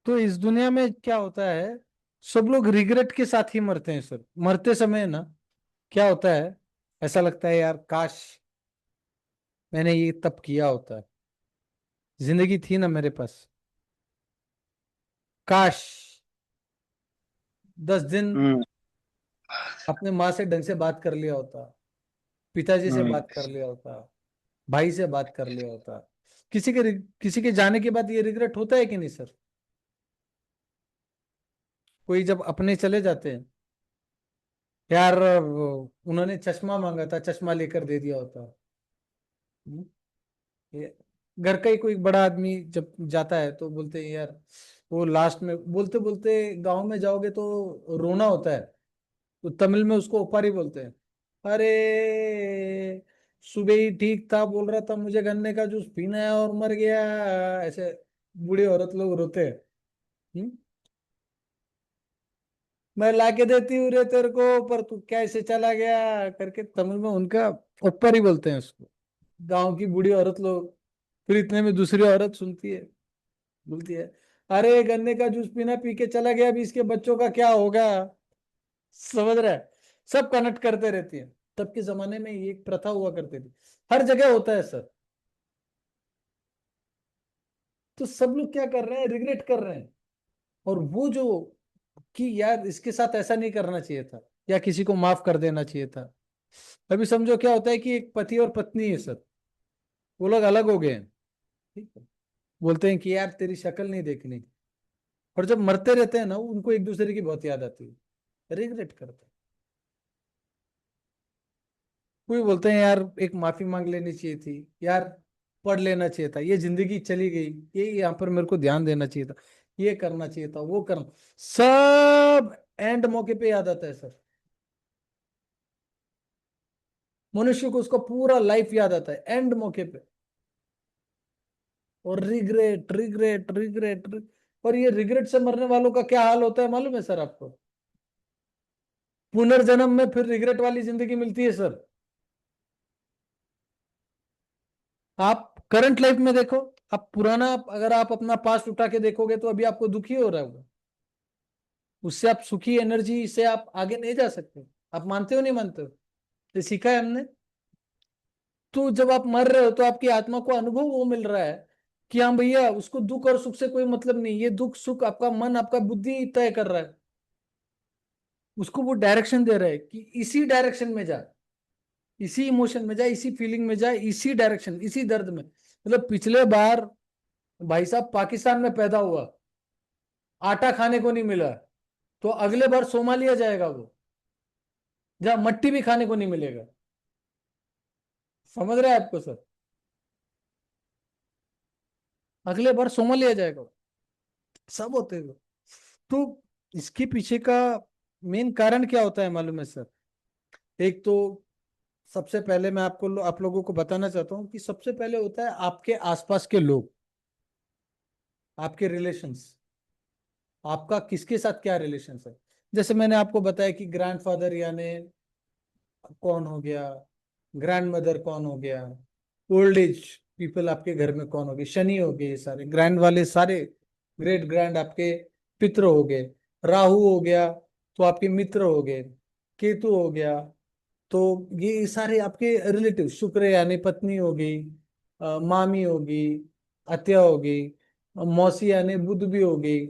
तो इस दुनिया में क्या होता है, सब लोग रिग्रेट के साथ ही मरते हैं सर। मरते समय ना क्या होता है, ऐसा लगता है यार काश मैंने ये तब किया होता, जिंदगी थी ना मेरे पास, काश 10 दिन हम्म। अपने माँ से ढंग से बात कर लिया होता, पिताजी से हम्म। बात कर लिया होता, भाई से बात कर लिया होता। किसी के जाने के बाद ये रिग्रेट होता है कि नहीं सर? कोई जब अपने चले जाते हैं, यार उन्होंने चश्मा मांगा था, चश्मा लेकर दे दिया होता। हम्म, ये घर का ही कोई बड़ा आदमी जब जाता है तो बोलते हैं यार, वो लास्ट में बोलते बोलते गांव में जाओगे तो रोना होता है, तो तमिल में उसको ओपारी बोलते हैं। अरे सुबह ही ठीक था, बोल रहा था मुझे गन्ने का जूस पीना है और मर गया, ऐसे बूढ़ी औरत लोग रोते हैं। हम्म? मैं लाके देती हूँ रे तेरे को, पर तू कैसे चला गया करके तमिल में उनका ओपारी बोलते हैं उसको, गांव की बूढ़ी औरत लोग। फिर इतने में दूसरी औरत सुनती है, बोलती है अरे गन्ने का जूस पीना, पी के चला गया, अभी इसके बच्चों का क्या होगा। समझ रहा है? सब कनेक्ट करते रहती है। तब के जमाने में ये एक प्रथा हुआ करती थी, हर जगह होता है सर। तो सब लोग क्या कर रहे हैं, रिग्रेट कर रहे हैं। और वो जो कि यार इसके साथ ऐसा नहीं करना चाहिए था, या किसी को माफ कर देना चाहिए था। अभी समझो क्या होता है कि एक पति और पत्नी है सर, वो लोग अलग हो गए हैं, ठीक है, बोलते हैं कि यार तेरी शक्ल नहीं देखनी, और जब मरते रहते हैं ना उनको एक दूसरे की बहुत याद आती है, रिग्रेट करते हैं। कोई बोलते हैं यार एक माफी मांग लेनी चाहिए थी यार, पढ़ लेना चाहिए था, ये जिंदगी चली गई, ये यहाँ पर मेरे को ध्यान देना चाहिए था, ये करना चाहिए था, वो करना, सब एंड मौके पे याद आता है सर। मनुष्य को उसका पूरा लाइफ याद आता है एंड मौके पे। और रिग्रेट रिग्रेट रिग्रेट, और ये रिग्रेट से मरने वालों का क्या हाल होता है मालूम है सर आपको? पुनर्जन्म में फिर रिग्रेट वाली जिंदगी मिलती है सर। आप करंट लाइफ में देखो, आप पुराना, अगर आप अपना पास्ट उठा के देखोगे तो अभी आपको दुखी हो रहा होगा, उससे आप सुखी एनर्जी से आप आगे नहीं जा सकते। आप मानते हो नहीं मानते हो? ये सीखा है हमने। तो जब आप मर रहे हो तो आपकी आत्मा को अनुभव वो मिल रहा है कि हाँ भैया, उसको दुख और सुख से कोई मतलब नहीं, ये दुख सुख आपका मन आपका बुद्धि तय कर रहा है। उसको वो डायरेक्शन दे रहा है कि इसी डायरेक्शन में जा, इसी इमोशन में जा, इसी फीलिंग में जा, इसी डायरेक्शन, इसी दर्द में। मतलब पिछले बार भाई साहब पाकिस्तान में पैदा हुआ, आटा खाने को नहीं मिला, तो अगले बार सोमालिया जाएगा वो, जहां मट्टी भी खाने को नहीं मिलेगा। समझ रहे हैं आपको सर? अगले बार सोमालिया जाएगा वो। सब होते हैं। तो इसके पीछे का मेन कारण क्या होता है मालूम है सर? एक तो सबसे पहले मैं आप लोगों को बताना चाहता हूँ कि सबसे पहले होता है आपके आसपास के लोग, आपके रिलेशंस, आपका किसके साथ क्या रिलेशन है। जैसे मैंने आपको बताया कि ग्रैंडफादर यानी कौन हो गया, ग्रैंड मदर कौन हो गया, ओल्ड एज पीपल आपके घर में कौन हो गए, शनि हो गए, ये सारे ग्रैंड वाले सारे, ग्रेट ग्रैंड आपके पितृ हो गए, राहु हो गया तो आपके मित्र हो गए, केतु हो गया, तो ये सारे आपके रिलेटिव, शुक्र यानी पत्नी हो गई, मामी होगी, अत्या होगी, मौसी यानी बुध भी हो गई,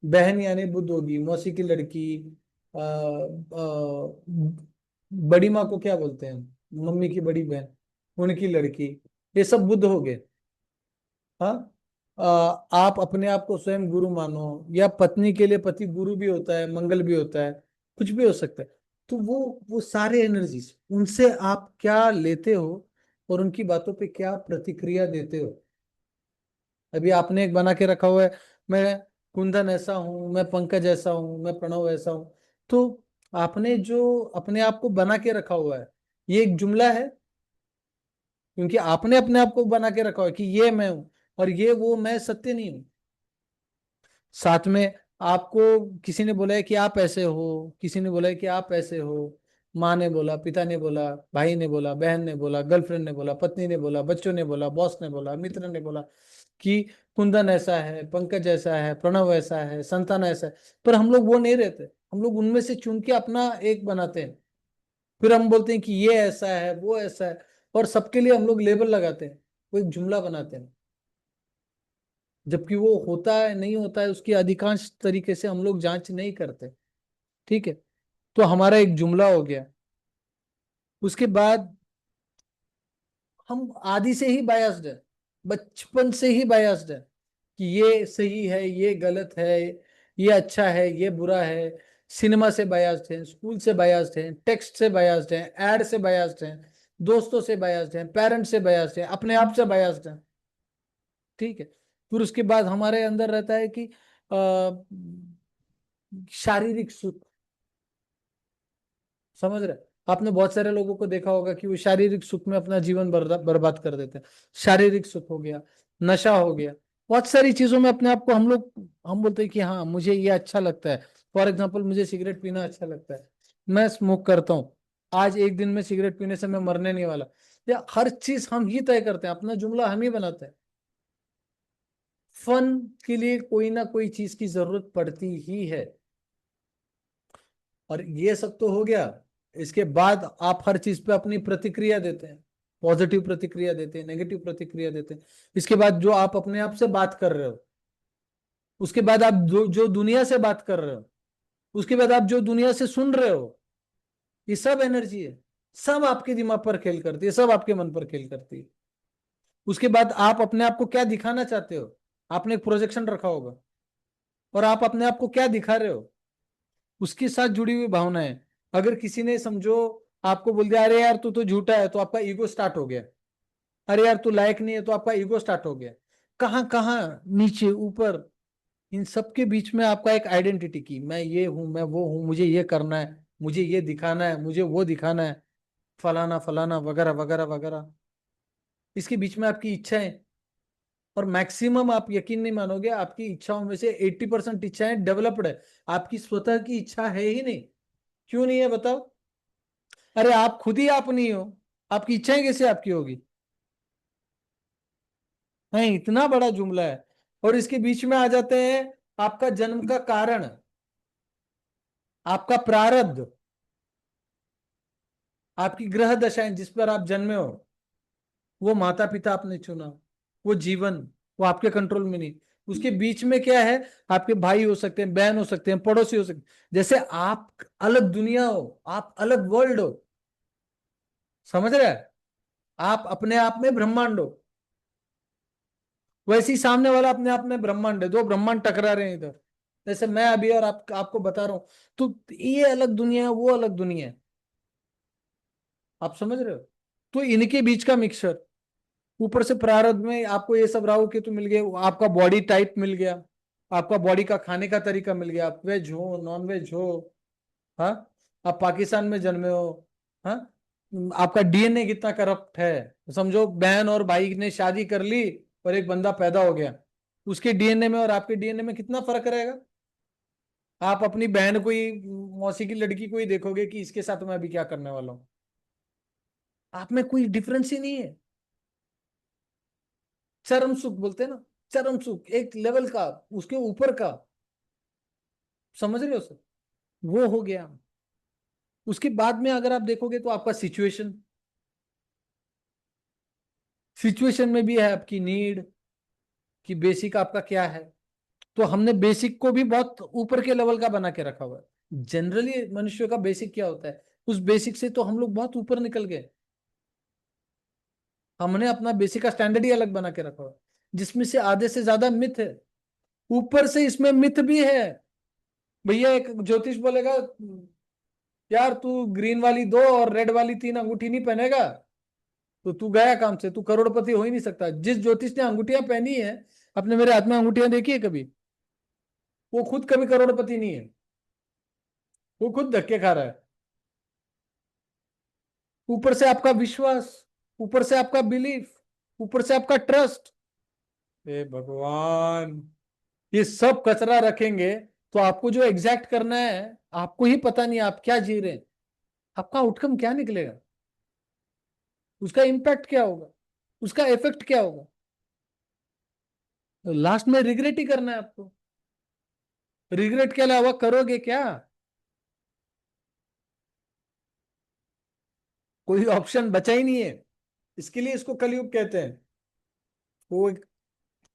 बहन यानी बुध होगी, मौसी की लड़की, बड़ी माँ को क्या बोलते हैं, मम्मी की बड़ी बहन, उनकी लड़की, ये सब बुध हो गए। हाँ, आप अपने आप को स्वयं गुरु मानो, या पत्नी के लिए पति गुरु भी होता है, मंगल भी होता है, कुछ भी हो सकता है। तो वो सारे एनर्जीज, उनसे आप क्या लेते हो और उनकी बातों पे क्या प्रतिक्रिया देते हो। अभी आपने एक बना के रखा हुआ है, मैं कुंदन ऐसा हूं, मैं पंकज ऐसा हूं, मैं प्रणव ऐसा हूं। तो आपने जो अपने आप को बना के रखा हुआ है, ये एक जुमला है, क्योंकि आपने अपने आप को बना के रखा हुआ है कि ये मैं हूं, और ये वो मैं सत्य नहीं हूं। साथ में आपको किसी ने बोला है कि आप ऐसे हो, किसी ने बोला है कि आप ऐसे हो, माँ ने बोला, पिता ने बोला, भाई ने बोला, बहन ने बोला, गर्लफ्रेंड ने बोला, पत्नी ने बोला, बच्चों ने बोला, बॉस ने बोला, मित्र ने बोला, कि कुंदन ऐसा है, पंकज ऐसा है, प्रणव ऐसा है, संतान ऐसा है, पर हम लोग वो नहीं रहते। हम लोग उनमें से चुन के अपना एक बनाते हैं, फिर हम बोलते हैं कि ये ऐसा है, वो ऐसा है, और सबके लिए हम लोग लेबल लगाते हैं, वो एक जुमला बनाते हैं, जबकि वो होता है नहीं होता है उसकी अधिकांश तरीके से हम लोग जांच नहीं करते। ठीक है, तो हमारा एक जुमला हो गया। उसके बाद हम आदि से ही बायस्ड है, बचपन से ही बायस्ड है कि ये सही है, ये गलत है, ये अच्छा है, ये बुरा है। सिनेमा से बायस्ड है, स्कूल से बायस्ड है, टेक्स्ट से बायस्ड है, एड से बायस्ड है, दोस्तों से बायस्ड है, पेरेंट्स से बायस्ड है, अपने आप से बायस्ड है। ठीक है, फिर उसके बाद हमारे अंदर रहता है कि शारीरिक सुख। समझ रहे? आपने बहुत सारे लोगों को देखा होगा कि वो शारीरिक सुख में अपना जीवन बर्बाद कर देते हैं। शारीरिक सुख हो गया, नशा हो गया, बहुत सारी चीजों में अपने आप को हम बोलते हैं कि हाँ मुझे ये अच्छा लगता है। फॉर एग्जाम्पल, मुझे सिगरेट पीना अच्छा लगता है, मैं स्मोक करता हूँ, आज एक दिन में सिगरेट पीने से मैं मरने नहीं वाला। या हर चीज हम ही तय करते हैं, अपना जुमला हम ही बनाते हैं। फन के लिए कोई ना कोई चीज की जरूरत पड़ती ही है। और ये सब तो हो गया। इसके बाद आप हर चीज पे अपनी प्रतिक्रिया देते हैं, पॉजिटिव प्रतिक्रिया देते हैं, नेगेटिव प्रतिक्रिया देते हैं। इसके बाद जो आप अपने आप से बात कर रहे हो, उसके बाद आप जो दुनिया से बात कर रहे हो, उसके बाद आप जो दुनिया से सुन रहे हो, ये सब एनर्जी है। सब आपके दिमाग पर खेल करती है, सब आपके मन पर खेल करती है। उसके बाद आप अपने आप को क्या दिखाना चाहते हो, आपने एक प्रोजेक्शन रखा होगा, और आप अपने आप को क्या दिखा रहे हो, उसके साथ जुड़ी हुई भावनाएं। अगर किसी ने समझो आपको बोल दिया अरे यार तू तो झूठा है, तो आपका ईगो स्टार्ट हो गया। अरे यार तू लायक नहीं है, तो आपका ईगो स्टार्ट हो गया। कहाँ कहाँ, नीचे ऊपर, इन सब के बीच में आपका एक आइडेंटिटी की मैं ये हूं, मैं वो हूं, मुझे ये करना है, मुझे ये दिखाना है, मुझे वो दिखाना है, फलाना फलाना वगैरह वगैरह वगैरह। इसके बीच में आपकी इच्छाएं, और मैक्सिमम आप यकीन नहीं मानोगे, आपकी इच्छाओं में से 80% इच्छाएं डेवलप्ड है। आपकी स्वतः की इच्छा है ही नहीं। क्यों नहीं है बताओ? अरे आप खुद ही आप नहीं हो, आपकी इच्छाएं कैसे आपकी होगी? नहीं, इतना बड़ा जुमला है। और इसके बीच में आ जाते हैं आपका जन्म का कारण, आपका प्रारब्ध, आपकी ग्रह दशाएं जिस पर आप जन्मे हो, वो माता पिता आपने चुना, वो जीवन, वो आपके कंट्रोल में नहीं। उसके बीच में क्या है? आपके भाई हो सकते हैं, बहन हो सकते हैं, पड़ोसी हो सकते हैं। जैसे आप अलग दुनिया हो, आप अलग वर्ल्ड हो। समझ रहे हैं? आप अपने आप में ब्रह्मांड हो, वैसे ही सामने वाला अपने आप में ब्रह्मांड है। दो ब्रह्मांड टकरा रहे हैं इधर, जैसे मैं अभी और आपको बता रहा हूं। तो ये अलग दुनिया है, वो अलग दुनिया है। आप समझ रहे हो? तो इनके बीच का मिक्सचर, ऊपर से प्रारब्ध में आपको ये सब राहु केतु मिल गए, आपका बॉडी टाइप मिल गया, आपका बॉडी का खाने का तरीका मिल गया, आप वेज हो नॉन वेज हो, हाँ, आप पाकिस्तान में जन्मे हो, हाँ, आपका डीएनए कितना करप्ट है। समझो बहन और भाई ने शादी कर ली और एक बंदा पैदा हो गया, उसके डीएनए में और आपके डीएनए में कितना फर्क रहेगा? आप अपनी बहन को ही, मौसी की लड़की को ही देखोगे कि इसके साथ मैं अभी क्या करने वाला हूं। आप में कोई डिफरेंस ही नहीं है। चरम सुख बोलते हैं ना, चरम सुख एक लेवल का, उसके ऊपर का। समझ रहे हो सर? वो हो गया। उसके बाद में अगर आप देखोगे तो आपका सिचुएशन, सिचुएशन में भी है आपकी नीड, कि बेसिक आपका क्या है। तो हमने बेसिक को भी बहुत ऊपर के लेवल का बना के रखा हुआ है। जनरली मनुष्य का बेसिक क्या होता है, उस बेसिक से तो हम लोग बहुत ऊपर निकल गए। हमने अपना बेसिक का स्टैंडर्ड ही अलग बना के रखा हुआ है, जिसमें से आधे से ज्यादा मिथ है। ऊपर से इसमें मिथ भी है। भैया एक ज्योतिष बोलेगा यार तू ग्रीन वाली दो और रेड वाली तीन अंगूठी नहीं पहनेगा तो तू गया काम से, तू करोड़पति हो ही नहीं सकता। जिस ज्योतिष ने अंगूठियां पहनी है, अपने मेरे हाथ में अंगूठियां देखी है कभी? वो खुद कभी करोड़पति नहीं है, वो खुद धक्के खा रहा है। ऊपर से आपका विश्वास, ऊपर से आपका बिलीफ, ऊपर से आपका ट्रस्ट। हे भगवान, ये सब कचरा रखेंगे तो आपको जो एग्जैक्ट करना है, आपको ही पता नहीं आप क्या जी रहे हैं। आपका आउटकम क्या निकलेगा, उसका इम्पैक्ट क्या होगा, उसका इफेक्ट क्या होगा? लास्ट में रिग्रेट ही करना है आपको। रिग्रेट के अलावा करोगे क्या? कोई ऑप्शन बचा ही नहीं है। इसके लिए इसको कलयुग कहते हैं। वो एक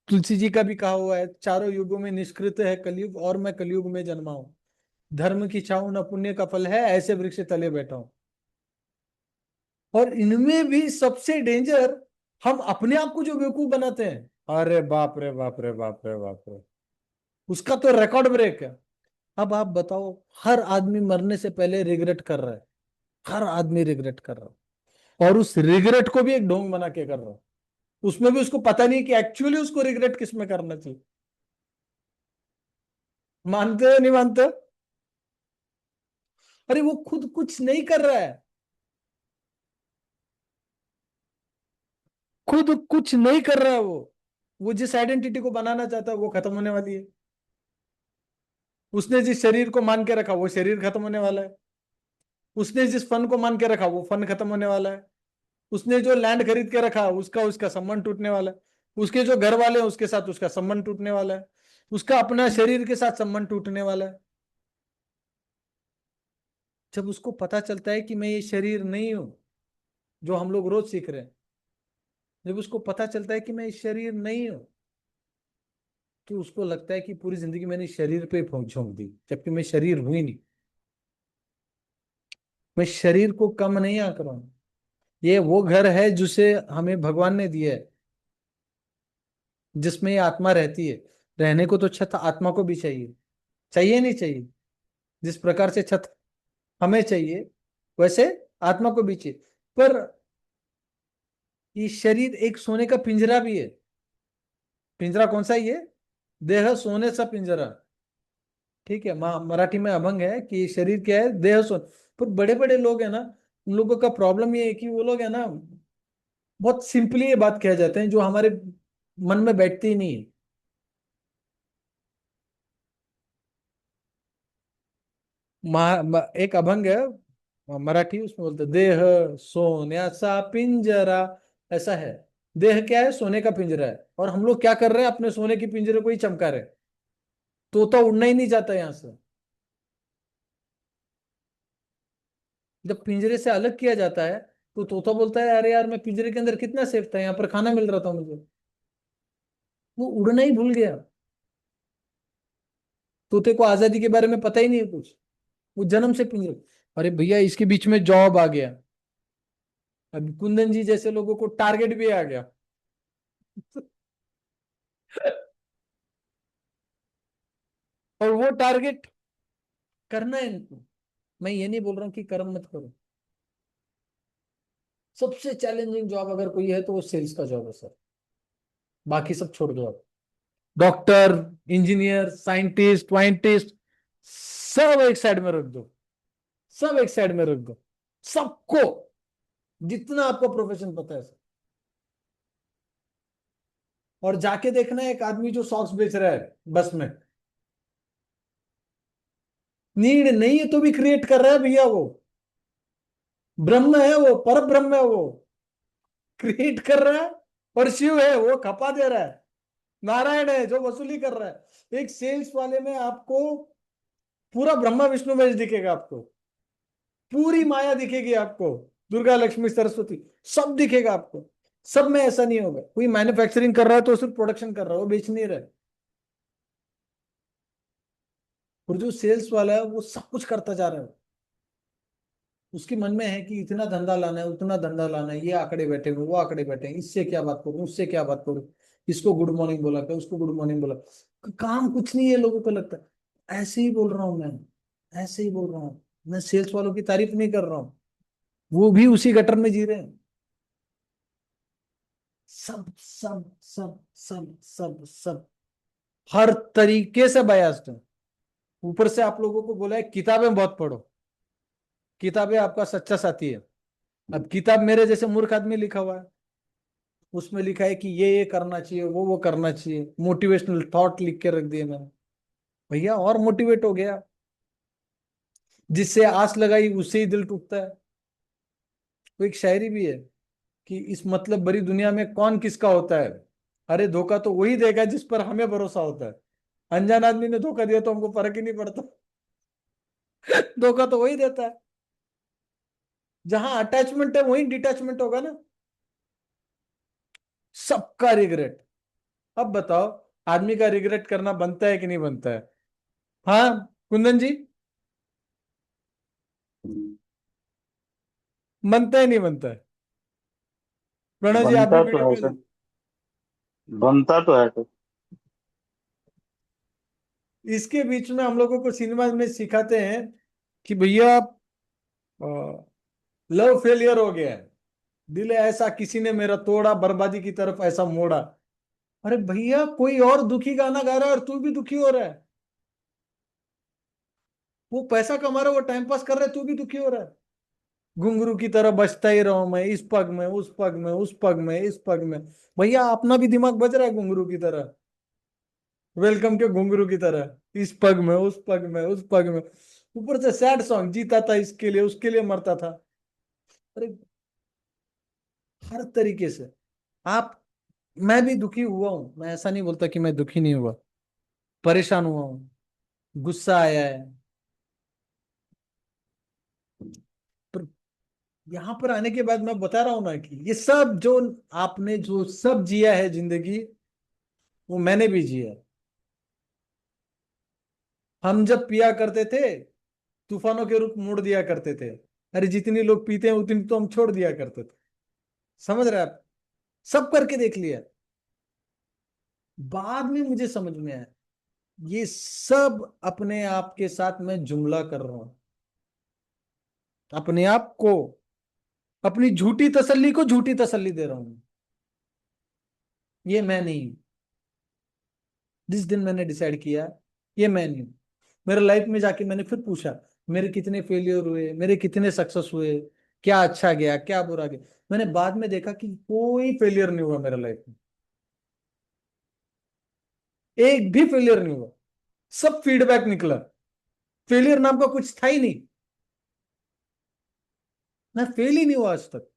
तुलसी जी का भी कहा हुआ है, चारों युगों में निष्कृत है कलयुग, और मैं कलयुग में जन्मा हूं। धर्म की छाऊं न पुण्य का फल है, ऐसे वृक्ष तले बैठा हूं। और इनमें भी सबसे डेंजर, हम अपने आप को जो बेवकूफ बनाते हैं, अरे बाप रे बाप रे बाप रे बाप रे, उसका तो रिकॉर्ड ब्रेक है। अब आप बताओ, हर आदमी मरने से पहले रिग्रेट कर रहा है। हर आदमी रिग्रेट कर रहा है, और उस रिग्रेट को भी एक ढोंग बना के कर रहा है। उसमें भी उसको पता नहीं कि एक्चुअली उसको रिग्रेट किस में करना चाहिए। मानते हो नहीं मानते हो? अरे वो खुद कुछ नहीं कर रहा है। खुद कुछ नहीं कर रहा है वो जिस आइडेंटिटी को बनाना चाहता है वो खत्म होने वाली है। उसने जिस शरीर को मान के रखा वो शरीर खत्म होने वाला है। उसने जिस फन को मान के रखा वो फन खत्म होने वाला है। उसने जो लैंड खरीद के रखा उसका उसका संबंध टूटने वाला है। उसके जो घर वाले हैं उसके साथ उसका संबंध टूटने वाला है। उसका अपना शरीर के साथ संबंध टूटने वाला है। जब उसको पता चलता है कि मैं ये शरीर नहीं हूं, जो हम लोग रोज सीख रहे हैं, जब उसको पता चलता है कि मैं ये शरीर नहीं हूं, तो उसको लगता है कि पूरी जिंदगी मैंने शरीर पे झोंक दी, जबकि मैं शरीर हुई नहीं। मैं शरीर को कम नहीं आंक रहा हूं। ये वो घर है जिसे हमें भगवान ने दिया है, जिसमें ये आत्मा रहती है। रहने को तो छत आत्मा को भी चाहिए। चाहिए नहीं चाहिए? जिस प्रकार से छत हमें चाहिए, वैसे आत्मा को भी चाहिए। पर ये शरीर एक सोने का पिंजरा भी है। पिंजरा कौन सा है ये? देह सोने सा पिंजरा। ठीक है, मराठी में अभंग है कि शरीर क्या है, देह सोने। पर बड़े बड़े लोग हैं ना, उन लोगों का प्रॉब्लम ये है कि वो लोग है ना, बहुत सिंपली ये बात कह जाते हैं जो हमारे मन में बैठती ही नहीं है। एक अभंग है मराठी, उसमें बोलते देह सोन्याचा पिंजरा, ऐसा है। देह क्या है? सोने का पिंजरा है। और हम लोग क्या कर रहे हैं? अपने सोने के पिंजरे को ही चमका रहे हैं। तोता उड़ना ही नहीं चाहता यहां से। जब पिंजरे से अलग किया जाता है तो तोता बोलता है अरे यार, मैं पिंजरे के अंदर कितना सेफ था, यहाँ पर खाना मिल रहा था मुझे। वो उड़ना ही भूल गया। तोते को आजादी के बारे में पता ही नहीं है कुछ। वो जन्म से पिंजरे। अरे भैया, इसके बीच में जॉब आ गया। अब कुंदन जी जैसे लोगों को टारगेट भी आ गया। और वो टारगेट करना है इनको। मैं ये नहीं बोल रहा हूँ कि कर्म मत करो। सबसे चैलेंजिंग जॉब अगर कोई है तो वो सेल्स का जॉब है सर। बाकी सब छोड़ दो आप। डॉक्टर, इंजीनियर, साइंटिस्ट, वाइंटिस्ट, सब एक साइड में रख दो। सब एक साइड में रख दो। सबको, जितना आपको प्रोफेशन पता है सर। और जाके देखना है एक आदमी जो सॉक्स बेच रहा है बस में। नीड नहीं है तो भी क्रिएट कर रहा है भैया वो। ब्रह्म है वो, पर ब्रह्म है वो। क्रिएट कर रहा है। और शिव है वो खपा दे रहा है। नारायण है जो वसूली कर रहा है। एक सेल्स वाले में आपको पूरा ब्रह्मा विष्णु महेश दिखेगा आपको। पूरी माया दिखेगी आपको। दुर्गा लक्ष्मी सरस्वती, सब दिखेगा आपको। सब में ऐसा नहीं होगा। कोई मैन्युफैक्चरिंग कर रहा है तो सिर्फ प्रोडक्शन कर रहा है, वो बेच नहीं रहा है। और जो सेल्स वाला है वो सब कुछ करता जा रहा है। उसके मन में है कि इतना धंधा लाना है, उतना धंधा लाना है, ये आंकड़े बैठे हुए, वो आंकड़े बैठे हैं, इससे क्या बात करूं, उससे क्या बात करूं। इसको गुड मॉर्निंग बोला क्या, उसको गुड मॉर्निंग बोला। काम कुछ नहीं है, लोगों को लगता है। ऐसे ही बोल रहा हूं मैं। ऐसे ही बोल रहा हूँ। मैं सेल्स वालों की तारीफ नहीं कर रहा हूँ। वो भी उसी गटर में जी रहे हैं। सब सब सब सब सब सब हर तरीके से बायास्ड है। ऊपर से आप लोगों को बोला है किताबें बहुत पढ़ो। किताबें आपका सच्चा साथी है। अब किताब मेरे जैसे मूर्ख आदमी लिखा हुआ है, उसमें लिखा है कि ये करना चाहिए, वो करना चाहिए, मोटिवेशनल थॉट लिख के रख दिए मैंने। भैया और मोटिवेट हो गया। जिससे आस लगाई उससे ही दिल टूटता है। तो एक शायरी भी है कि इस मतलब बड़ी दुनिया में कौन किसका होता है। अरे धोखा तो वही देगा जिस पर हमें भरोसा होता है। अनजान आदमी ने धोखा दिया तो हमको फर्क ही नहीं पड़ता। धोखा तो वही देता है। जहां अटैचमेंट है वहीं डिटैचमेंट होगा ना। सबका रिग्रेट। अब बताओ, आदमी का रिग्रेट करना बनता है कि नहीं बनता है? हाँ कुंदन जी, बनता है नहीं बनता है? प्रणव जी आप भी बनता तो वीडियो है में। सर। बनता तो है सर। इसके बीच में हम लोगों को सिनेमा में सिखाते हैं कि भैया लव फेलियर हो गया है, दिल ऐसा किसी ने मेरा तोड़ा, बर्बादी की तरफ ऐसा मोड़ा। अरे भैया कोई और दुखी गाना गा रहा है और तू भी दुखी हो रहा है। वो पैसा कमा रहा है, वो टाइम पास कर रहा है, तू भी दुखी हो रहा है। घुंघरू की तरह बजता ही रहो मैं, इस पग में उस पग में उस पग में इस पग में। भैया अपना भी दिमाग बज रहा है घुंघरू की तरह, वेलकम के घुंघरू की तरह, इस पग में उस पग में उस पग में। ऊपर से सैड सॉन्ग, जीता था इसके लिए उसके लिए मरता था। अरे हर तरीके से आप। मैं भी दुखी हुआ हूं, मैं ऐसा नहीं बोलता कि मैं दुखी नहीं हुआ। परेशान हुआ हूं, गुस्सा आया है। पर यहां पर आने के बाद मैं बता रहा हूं ना कि ये सब जो आपने जो सब जिया है जिंदगी, वो मैंने भी जिया है। हम जब पिया करते थे, तूफानों के रूप मोड़ दिया करते थे। अरे जितनी लोग पीते हैं उतनी तो हम छोड़ दिया करते थे। समझ रहे हैं आप? सब करके देख लिया। बाद में मुझे समझ में आया, ये सब अपने आप के साथ मैं जुमला कर रहा हूं। अपने आप को, अपनी झूठी तसल्ली को झूठी तसल्ली दे रहा हूं। ये मैं नहीं हूं। जिस दिन मैंने डिसाइड किया ये मैं नहीं हूं, मेरे लाइफ में जाके मैंने फिर पूछा, मेरे कितने फेलियर हुए, मेरे कितने सक्सेस हुए, क्या अच्छा गया क्या बुरा गया। मैंने बाद में देखा कि कोई फेलियर नहीं हुआ मेरे लाइफ में। एक भी फेलियर नहीं हुआ। सब फीडबैक निकला। फेलियर नाम का कुछ था ही नहीं। मैं फेल ही नहीं हुआ आज तक।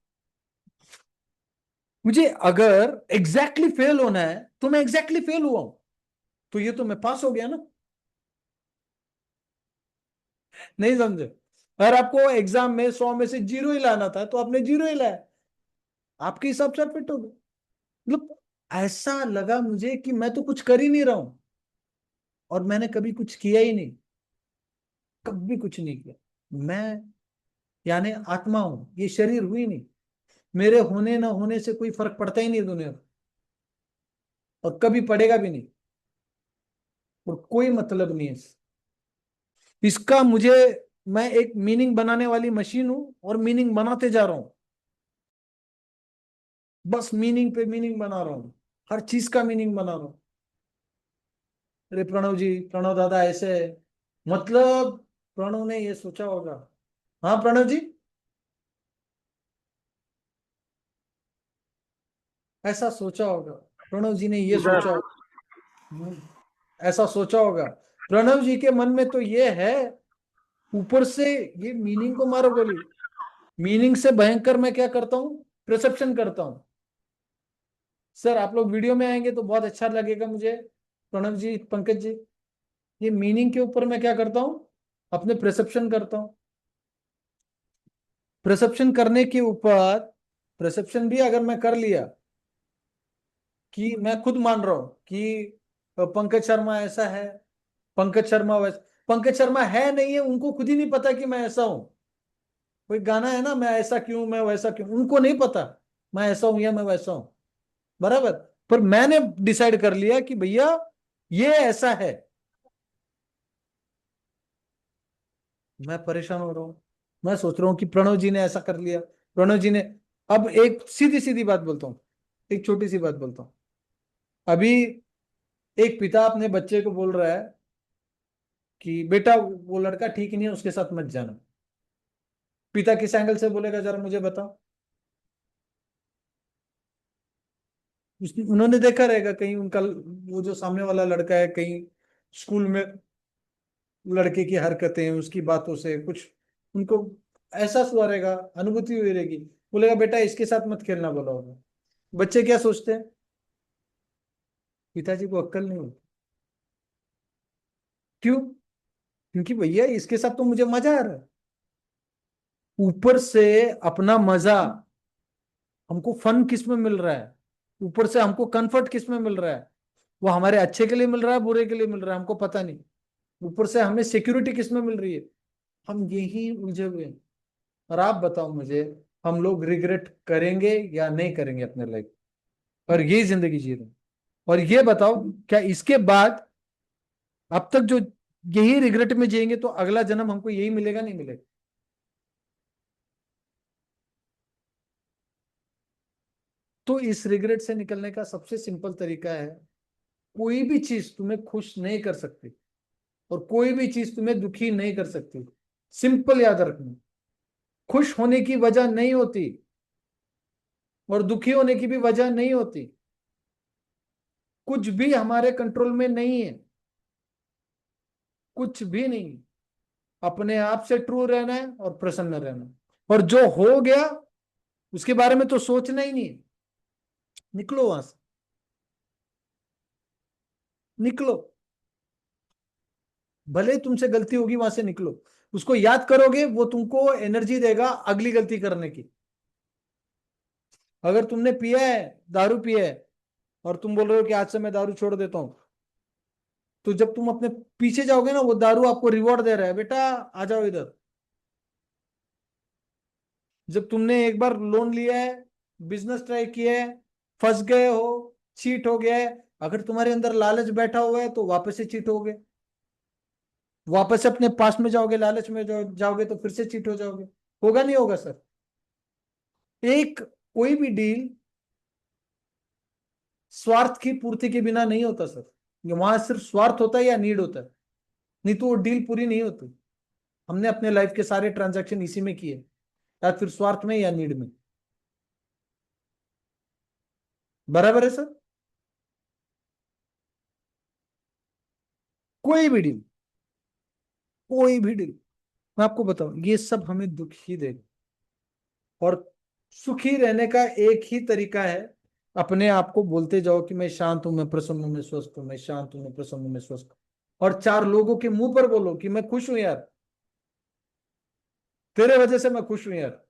मुझे अगर एग्जैक्टली exactly फेल होना है तो मैं एग्जैक्टली फेल हुआ हूं, तो ये तो मैं पास हो गया ना। नहीं समझे? अगर आपको एग्जाम में 100 में से जीरो ही लाना था तो आपने जीरो ही लाया, आपके हिसाब से फिट हो गए। मतलब ऐसा लगा मुझे कि मैं तो कुछ कर ही नहीं रहा हूं, और मैंने कभी कुछ किया ही नहीं। कभी कुछ नहीं किया। मैं यानी आत्मा हूं, ये शरीर हुई नहीं। मेरे होने ना होने से कोई फर्क पड़ता ही नहीं दुनिया में, और कभी पड़ेगा भी नहीं। और कोई मतलब नहीं है इसका मुझे। मैं एक मीनिंग बनाने वाली मशीन हूं और मीनिंग बनाते जा रहा हूं। बस मीनिंग पे मीनिंग बना रहा हूं, हर चीज का मीनिंग बना रहा हूं। अरे प्रणव जी, प्रणव दादा ऐसे है, मतलब प्रणव ने ये सोचा होगा। हाँ प्रणव जी, ऐसा सोचा होगा। प्रणव जी ने ये जी सर। सोचा होगा। ऐसा सोचा होगा। प्रणव जी के मन में तो ये है, ऊपर से ये मीनिंग को मारो गोली। मीनिंग से भयंकर मैं क्या करता हूँ, परसेप्शन करता हूँ। सर आप लोग वीडियो में आएंगे तो बहुत अच्छा लगेगा मुझे। प्रणव जी, पंकज जी, ये मीनिंग के ऊपर मैं क्या करता हूँ, अपने परसेप्शन करता हूँ। परसेप्शन करने के ऊपर, परसेप्शन भी अगर मैं कर लिया कि मैं खुद मान रहा हूं कि पंकज शर्मा ऐसा है, पंकज शर्मा वैसा। पंकज शर्मा है नहीं है, उनको खुद ही नहीं पता कि मैं ऐसा हूं। कोई गाना है ना, मैं ऐसा क्यों मैं वैसा क्यों, उनको नहीं पता मैं ऐसा हूं या मैं वैसा हूं। बराबर। पर मैंने डिसाइड कर लिया कि भैया ये ऐसा है। मैं परेशान हो रहा हूं। मैं सोच रहा हूं कि प्रणव जी ने ऐसा कर लिया, प्रणव जी ने। अब एक सीधी सीधी बात बोलता हूं, एक छोटी सी बात बोलता हूं। अभी एक पिता अपने बच्चे को बोल रहा है कि बेटा वो लड़का ठीक नहीं है, उसके साथ मत जाना। पिता किस एंगल से बोलेगा जरा मुझे बताओ। उन्होंने देखा रहेगा कहीं उनका, वो जो सामने वाला लड़का है कहीं स्कूल में, लड़के की हरकतें उसकी बातों से कुछ उनको एहसास हुआ रहेगा, अनुभूति हुई रहेगी। बोलेगा बेटा इसके साथ मत खेलना बोला होगा। बच्चे क्या सोचते हैं, पिताजी को अक्ल नहीं होती। क्यों? क्योंकि भैया इसके साथ तो मुझे मजा आ रहा है, ऊपर से अपना मजा। हमको फन किस में मिल रहा है, ऊपर से हमको कंफर्ट किस में मिल रहा है? वो हमारे अच्छे के लिए मिल रहा है, बुरे के लिए मिल रहा है, हमको पता नहीं। ऊपर से हमें सिक्योरिटी किस में मिल रही है? हम यही उलझे हुए हैं। और आप बताओ मुझे, हम लोग रिग्रेट करेंगे या नहीं करेंगे अपने लाइफ, और यही जिंदगी जी रहे हैं। और ये बताओ, क्या इसके बाद अब तक जो यही रिग्रेट में जिएंगे तो अगला जन्म हमको यही मिलेगा, नहीं मिलेगा? तो इस रिग्रेट से निकलने का सबसे सिंपल तरीका है, कोई भी चीज तुम्हें खुश नहीं कर सकती और कोई भी चीज तुम्हें दुखी नहीं कर सकती। सिंपल याद रखना, खुश होने की वजह नहीं होती और दुखी होने की भी वजह नहीं होती। कुछ भी हमारे कंट्रोल में नहीं है, कुछ भी नहीं। अपने आप से ट्रू रहना है और प्रसन्न रहना है। और जो हो गया उसके बारे में तो सोचना ही नहीं है। निकलो वहां से, निकलो। भले ही तुमसे गलती होगी, वहां से निकलो। उसको याद करोगे, वो तुमको एनर्जी देगा अगली गलती करने की। अगर तुमने पिया है, दारू पिया है, और तुम बोल रहे हो कि आज से मैं दारू छोड़ देता हूं, तो जब तुम अपने पीछे जाओगे ना, वो दारू आपको रिवॉर्ड दे रहा है, बेटा आ जाओ इधर। जब तुमने एक बार लोन लिया है, बिजनेस ट्राई किया है, फंस गए हो, चीट हो गया है, अगर तुम्हारे अंदर लालच बैठा हुआ है तो वापस से चीट होगे। वापस से अपने पास में जाओगे, लालच में जाओगे तो फिर से चीट हो जाओगे। होगा नहीं होगा सर? एक कोई भी डील स्वार्थ की पूर्ति के बिना नहीं होता सर। वहां सिर्फ स्वार्थ होता है या नीड होता है, नहीं तो वो डील पूरी नहीं होती। हमने अपने लाइफ के सारे ट्रांजैक्शन इसी में किए, या फिर स्वार्थ में या नीड में। बराबर है सर? कोई भी डील, कोई भी डील, मैं आपको बताऊं, ये सब हमें दुख ही देगा। और सुखी रहने का एक ही तरीका है, अपने आप को बोलते जाओ कि मैं शांत हूं, मैं प्रसन्न हूं, मैं स्वस्थ हूं, मैं शांत हूं, मैं प्रसन्न हूं, मैं स्वस्थ हूं। और चार लोगों के मुंह पर बोलो कि मैं खुश हूं यार, तेरे वजह से मैं खुश हूं यार।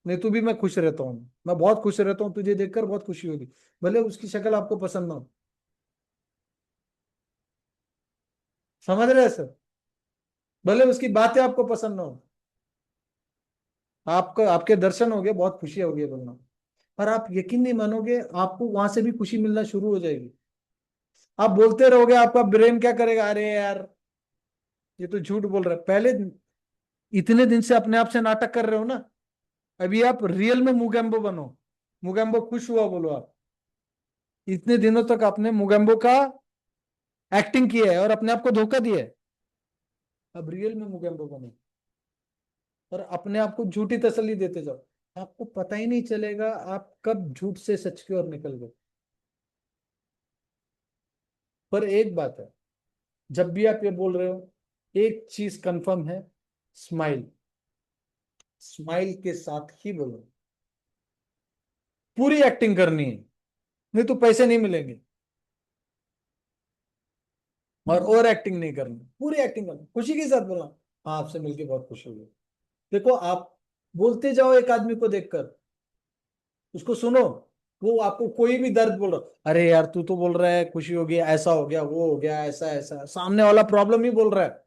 नहीं तू भी, मैं खुश रहता हूँ, मैं बहुत खुश रहता हूँ, तुझे देखकर बहुत खुशी होगी। भले उसकी शक्ल आपको पसंद ना हो। समझ रहे हैं सर? भले उसकी बातें आपको पसंद ना हो, आपको आपके दर्शन हो गए, बहुत खुशी होगी बोलना। पर आप यकीन नहीं मानोगे, आपको वहां से भी खुशी मिलना शुरू हो जाएगी। आप बोलते रहोगे, आपका ब्रेन क्या करेगा, अरे यार ये तो झूठ बोल रहा है। पहले इतने दिन से अपने आप से नाटक कर रहे हो ना, अभी आप रियल में मुगेम्बो बनो। मुगेम्बो खुश हुआ बोलो आप। इतने दिनों तक आपने मुगेम्बो का एक्टिंग किया है और अपने आप को धोखा दिया है। अब रियल में मुगेम्बो बनो और अपने आप को झूठी तसल्ली देते जाओ। आपको पता ही नहीं चलेगा आप कब झूठ से सच की ओर निकल गए। पर एक बात है, जब भी आप ये बोल रहे हो, एक चीज कंफर्म है, स्माइल। स्माइल के साथ ही बोलो। पूरी एक्टिंग करनी है, नहीं तो पैसे नहीं मिलेंगे। और ओवर एक्टिंग नहीं करनी, पूरी एक्टिंग करनी, खुशी के साथ बोलना। हाँ आपसे मिलके बहुत खुशी हुई। देखो आप बोलते जाओ, एक आदमी को देखकर उसको सुनो। वो आपको कोई भी दर्द बोल रहा, अरे यार तू तो बोल रहा है खुशी हो गया, ऐसा हो गया, वो हो गया, ऐसा ऐसा, सामने वाला प्रॉब्लम ही बोल रहा है।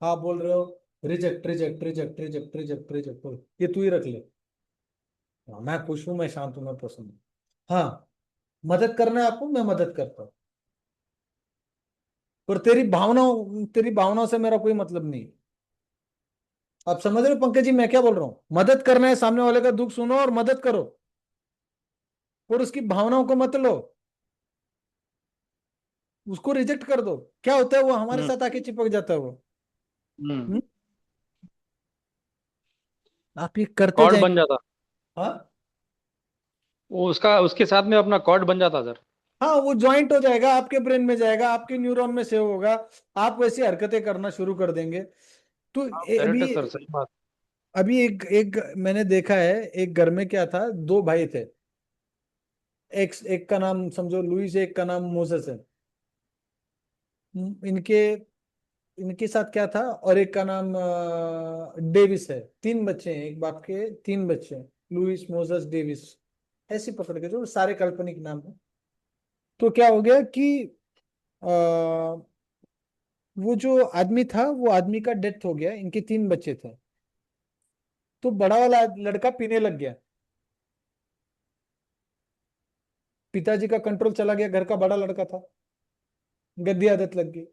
आप बोल रहे हो reject reject reject reject reject reject, ये तू ही रख ले। हाँ, मैं खुश हूं, मैं शांत हूं, मैं प्रसन्न हूं। हाँ, मदद करना है आपको, मैं मदद करता हूँ। पर तेरी भावनाओं से मेरा कोई मतलब नहीं। आप समझ रहे हो पंकज जी मैं क्या बोल रहा हूँ? मदद करना है, सामने वाले का दुख सुनो और मदद करो, और उसकी भावनाओं को मत लो, उसको रिजेक्ट कर दो। क्या होता है, वो हमारे हम्म। साथ आके चिपक जाता है वो। हम्म। हम्म? आप ये करते कॉर्ड बन जाएंगे। जाता। हाँ, वो उसका उसके साथ में अपना कॉर्ड बन जाता सर। हाँ, वो ज्वाइंट हो जाएगा, आपके ब्रेन में जाएगा, आपके न्यूरॉन में सेव होगा। आप वैसी हरकतें करना शुरू कर देंगे। तो करेक्ट है अभी सर, सही बात। अभी एक एक मैंने देखा है, एक घर में क्या था, दो भाई थे। एक का नाम समझो लुइस, एक का नाम मोसेस है। इनके इनके साथ क्या था, और एक का नाम डेविस है। तीन बच्चे हैं, एक बाप के तीन बच्चे हैं, लुइस, मोसेस, डेविस। ऐसे पकड़ के जो सारे काल्पनिक नाम है। तो क्या हो गया कि आ, वो जो आदमी था, वो आदमी का डेथ हो गया, इनके तीन बच्चे थे। तो बड़ा वाला लड़का पीने लग गया, पिताजी का कंट्रोल चला गया, घर का बड़ा लड़का था, गंदी आदत लग गई।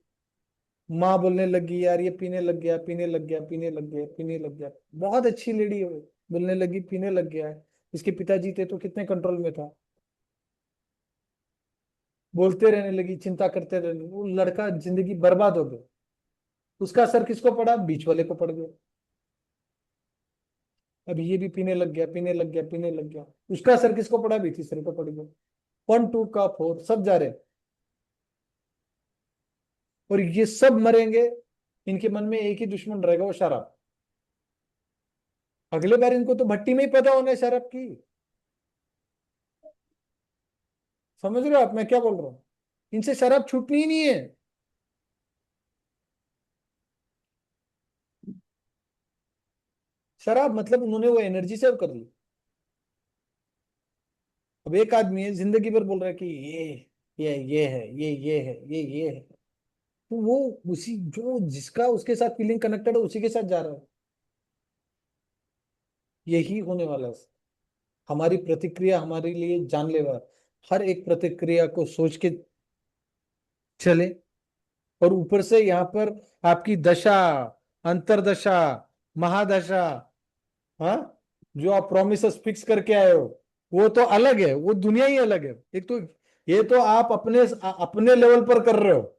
माँ बोलने लगी यार ये पीने लग गया, पीने लग गया, पीने लग गया, पीने लग गया। बहुत अच्छी लेडी है वो, बोलने लगी पीने लग गया है। इसके पिताजी थे तो कितने कंट्रोल में था, बोलते रहने लगी, चिंता करते रहने लगी। वो लड़का जिंदगी बर्बाद हो गई। उसका असर किसको पड़ा, बीच वाले को पड़ गया। अब ये भी पीने लग गया, पीने लग गया, पीने लग गया। उसका असर किसको पड़ा, भी तीसरे को पड़ गया। 1 2 का 4 सब जा रहे। और ये सब मरेंगे, इनके मन में एक ही दुश्मन रहेगा, वो शराब। अगले बार इनको तो भट्टी में ही पैदा होना है शराब की। समझ रहे हो आप मैं क्या बोल रहा हूं? इनसे शराब छूटनी ही नहीं है। शराब मतलब उन्होंने वो एनर्जी सेव कर ली। अब एक आदमी है जिंदगी भर बोल रहा है कि ये है, ये है, ये है। तो वो उसी जो जिसका उसके साथ फीलिंग कनेक्टेड है उसी के साथ जा रहा है। यही होने वाला है। हमारी प्रतिक्रिया हमारे लिए जानलेवा है। हर एक प्रतिक्रिया को सोच के चले। और ऊपर से यहाँ पर आपकी दशा, अंतरदशा, महादशा, हाँ, जो आप प्रोमिसेस फिक्स करके आए हो, वो तो अलग है, वो दुनिया ही अलग है। एक तो ये तो आप अपने अपने लेवल पर कर रहे हो।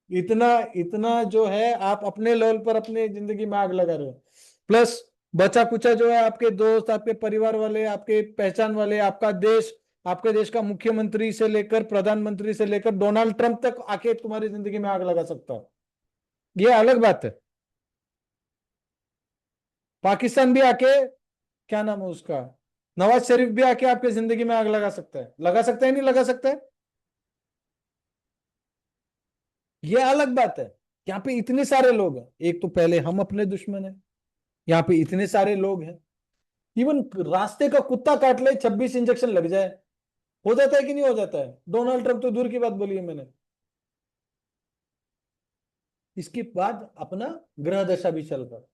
इतना इतना जो है आप अपने लेवल पर अपने जिंदगी में आग लगा रहे हो। प्लस बचा कुचा जो है आपके दोस्त, आपके परिवार वाले, आपके पहचान वाले, आपका देश, आपके देश का मुख्यमंत्री से लेकर प्रधानमंत्री से लेकर डोनाल्ड ट्रंप तक आके तुम्हारी जिंदगी में आग लगा सकता है। ये अलग बात है। पाकिस्तान भी आके, क्या नाम है उसका, नवाज शरीफ भी आके आपके जिंदगी में आग लगा सकता है। लगा सकता है, नहीं लगा सकता है? ये अलग बात है। यहाँ पे इतने सारे लोग हैं, एक तो पहले हम अपने दुश्मन है, यहाँ पे इतने सारे लोग हैं। इवन रास्ते का कुत्ता काट ले, 26 इंजेक्शन लग जाए, हो जाता है कि नहीं हो जाता है? डोनाल्ड ट्रंप तो दूर की बात बोली है मैंने। इसके बाद अपना ग्रह दशा भी चल रहा है।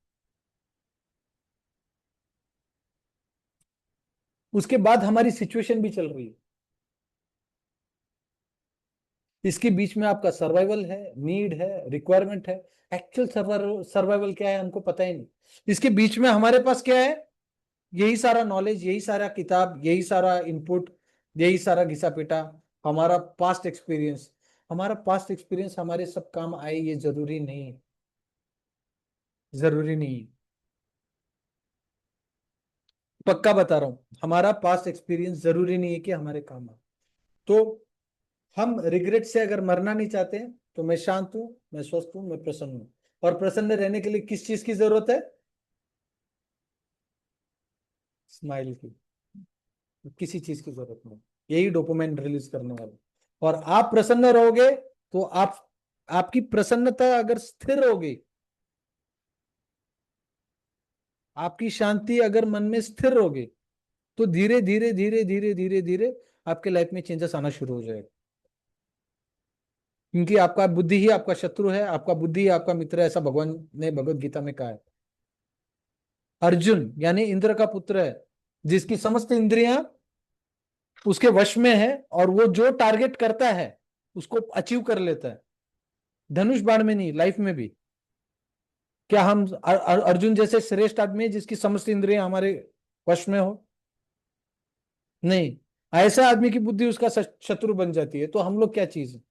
उसके बाद हमारी सिचुएशन भी चल रही है। इसके बीच में आपका सर्वाइवल है, नीड है, रिक्वायरमेंट है। एक्चुअल सर्वाइवल क्या है हमको पता ही नहीं। इसके बीच में हमारे पास क्या है, यही सारा नॉलेज, यही सारा किताब, यही सारा इनपुट, यही सारा घिसा पिटा, हमारा पास्ट एक्सपीरियंस। हमारा पास्ट एक्सपीरियंस हमारे सब काम आए ये जरूरी नहीं है। जरूरी नहीं है। पक्का बता रहा हूं, हमारा पास्ट एक्सपीरियंस जरूरी नहीं है कि हमारे काम आए। तो हम रिग्रेट से अगर मरना नहीं चाहते हैं तो मैं शांत हूं, मैं स्वस्थ हूं, मैं प्रसन्न हूं। और प्रसन्न रहने के लिए किस चीज की जरूरत है? स्माइल की। किसी चीज की जरूरत नहीं। यही डोपामाइन रिलीज करने वाला। और आप प्रसन्न रहोगे तो आप, आपकी प्रसन्नता अगर स्थिर होगी, आपकी शांति अगर मन में स्थिर होगी, तो धीरे धीरे धीरे धीरे धीरे धीरे आपके लाइफ में चेंजेस आना शुरू हो जाएगा। क्योंकि आपका बुद्धि ही आपका शत्रु है, आपका बुद्धि ही आपका मित्र है, ऐसा भगवान ने भगवत गीता में कहा है। अर्जुन यानी इंद्र का पुत्र है, जिसकी समस्त इंद्रियां उसके वश में है, और वो जो टारगेट करता है उसको अचीव कर लेता है। धनुष बाण में नहीं, लाइफ में भी। क्या हम अर्जुन जैसे श्रेष्ठ आदमी है जिसकी समस्त इंद्रियां हमारे वश में हो? नहीं। ऐसा आदमी की बुद्धि उसका शत्रु बन जाती है। तो हम लोग क्या चीज है?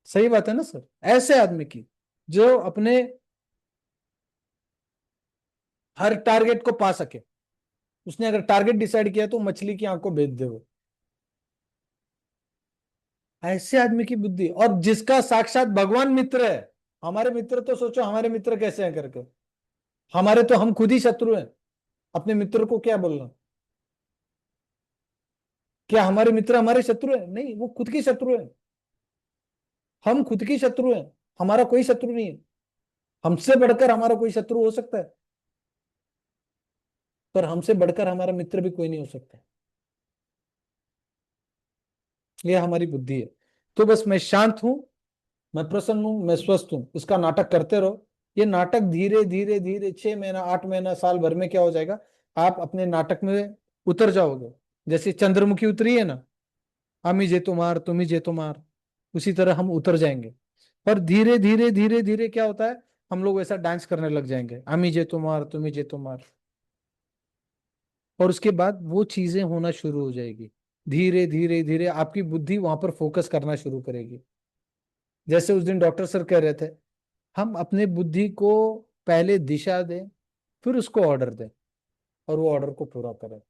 सही बात है ना सर? ऐसे आदमी की जो अपने हर टारगेट को पा सके। उसने अगर टारगेट डिसाइड किया तो मछली की आंख को भेज दे वो। ऐसे आदमी की बुद्धि, और जिसका साक्षात भगवान मित्र है। हमारे मित्र तो सोचो हमारे मित्र कैसे हैं करके। हमारे तो हम खुद ही शत्रु हैं। अपने मित्र को क्या बोलना। क्या हमारे मित्र हमारे शत्रु है? नहीं, वो खुद के शत्रु है। हम खुद के शत्रु हैं, हमारा कोई शत्रु नहीं है। हमसे बढ़कर हमारा कोई शत्रु हो सकता है, पर हमसे बढ़कर हमारा मित्र भी कोई नहीं हो सकता। यह हमारी बुद्धि है। तो बस मैं शांत हूं, मैं प्रसन्न हूं, मैं स्वस्थ हूं, उसका नाटक करते रहो। ये नाटक धीरे धीरे धीरे 6 महीना, 8 महीना, साल भर में क्या हो जाएगा, आप अपने नाटक में उतर जाओगे। जैसे चंद्रमुखी उतरी है ना, आमी जे तुम्हार तुम्ही जे तुम्हार, उसी तरह हम उतर जाएंगे। पर धीरे धीरे धीरे धीरे क्या होता है, हम लोग ऐसा डांस करने लग जाएंगे, आमी जे तुम्हार तुम्ही जे तुम्हार। और उसके बाद वो चीजें होना शुरू हो जाएगी। धीरे धीरे धीरे आपकी बुद्धि वहां पर फोकस करना शुरू करेगी। जैसे उस दिन डॉक्टर सर कह रहे थे, हम अपने बुद्धि को पहले दिशा दें, फिर उसको ऑर्डर दें, और वो ऑर्डर को पूरा करें।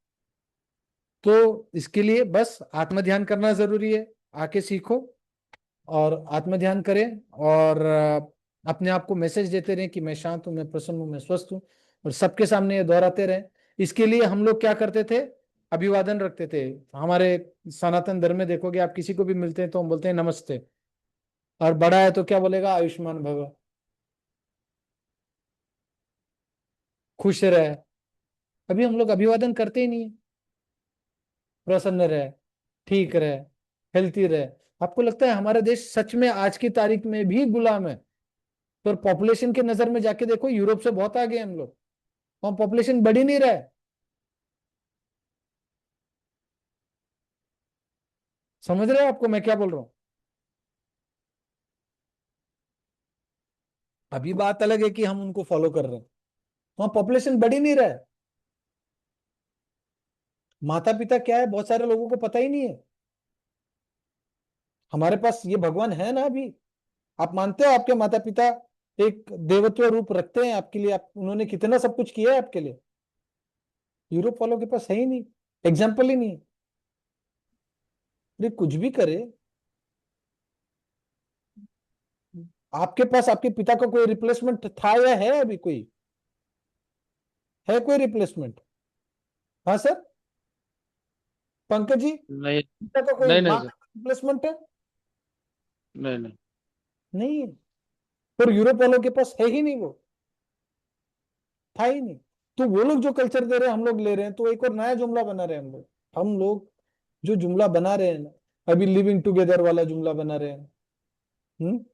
तो इसके लिए बस आत्म ध्यान करना जरूरी है। आके सीखो और आत्म ध्यान करें, और अपने आप को मैसेज देते रहें कि मैं शांत हूं, मैं प्रसन्न हूं, मैं स्वस्थ हूं, और सबके सामने ये दोहराते रहें। इसके लिए हम लोग क्या करते थे, अभिवादन रखते थे। हमारे सनातन धर्म में देखोगे, आप किसी को भी मिलते हैं तो हम बोलते हैं नमस्ते, और बड़ा है तो क्या बोलेगा, आयुष्मान भव, खुश रहे। अभी हम लोग अभिवादन करते ही नहीं है। प्रसन्न रहे, ठीक रहे, हेल्थी रहे। आपको लगता है हमारा देश सच में आज की तारीख में भी गुलाम है? पर पॉपुलेशन के नजर में जाके देखो, यूरोप से बहुत आगे हैं हम लोग, वहां पॉपुलेशन बढ़ ही नहीं रहा है। समझ रहे हो आपको मैं क्या बोल रहा हूं? अभी बात अलग है कि हम उनको फॉलो कर रहे हैं, वहां पॉपुलेशन बढ़ ही नहीं रहा है। माता पिता क्या है, बहुत सारे लोगों को पता ही नहीं है। हमारे पास ये भगवान है ना अभी। आप मानते हो आपके माता पिता एक देवत्व रूप रखते हैं आपके लिए? आप उन्होंने कितना सब कुछ किया है आपके लिए। यूरोप वालों के पास है ही नहीं, एग्जाम्पल ही नहीं है। अरे कुछ भी करे, आपके पास आपके पिता का कोई रिप्लेसमेंट था या है अभी कोई? है कोई रिप्लेसमेंट? हाँ सर, पंकज जी, नहीं, पिता का कोई नहीं, नहीं माँ सर, का रिप्लेसमेंट है? नहीं, नहीं। नहीं है। पर यूरोप वालों के पास है ही नहीं, वो था ही नहीं। तो वो लोग जो कल्चर दे रहे हैं हम लोग ले रहे हैं, तो एक और नया जुमला बना रहे हैं हम लोग। हम लोग जो जुमला बना रहे हैं ना, अभी लिविंग टुगेदर वाला जुमला बना रहे हैं। हम्म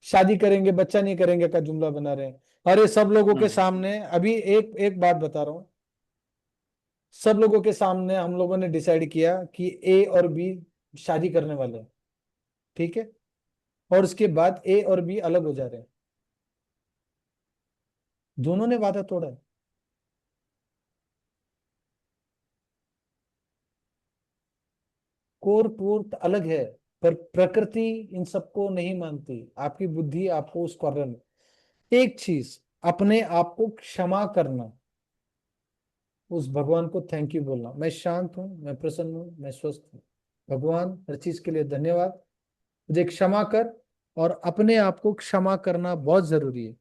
शादी करेंगे बच्चा नहीं करेंगे का जुमला बना रहे हैं। अरे सब लोगों के हम्म। सामने अभी एक एक बात बता रहा हूँ, सब लोगों के सामने हम लोगों ने डिसाइड किया कि ए और बी शादी करने वाले हैं, ठीक है? और उसके बाद ए और बी अलग हो जा रहे हैं, दोनों ने वादा तोड़ा है। कोर पूर्त अलग है, पर प्रकृति इन सबको नहीं मानती। आपकी बुद्धि आपको उस कॉर्नर में, एक चीज, अपने आप को क्षमा करना, उस भगवान को थैंक यू बोलना, मैं शांत हूं, मैं प्रसन्न हूं, मैं स्वस्थ हूं, भगवान हर चीज के लिए धन्यवाद, मुझे क्षमा कर। और अपने आप को क्षमा करना बहुत जरूरी है।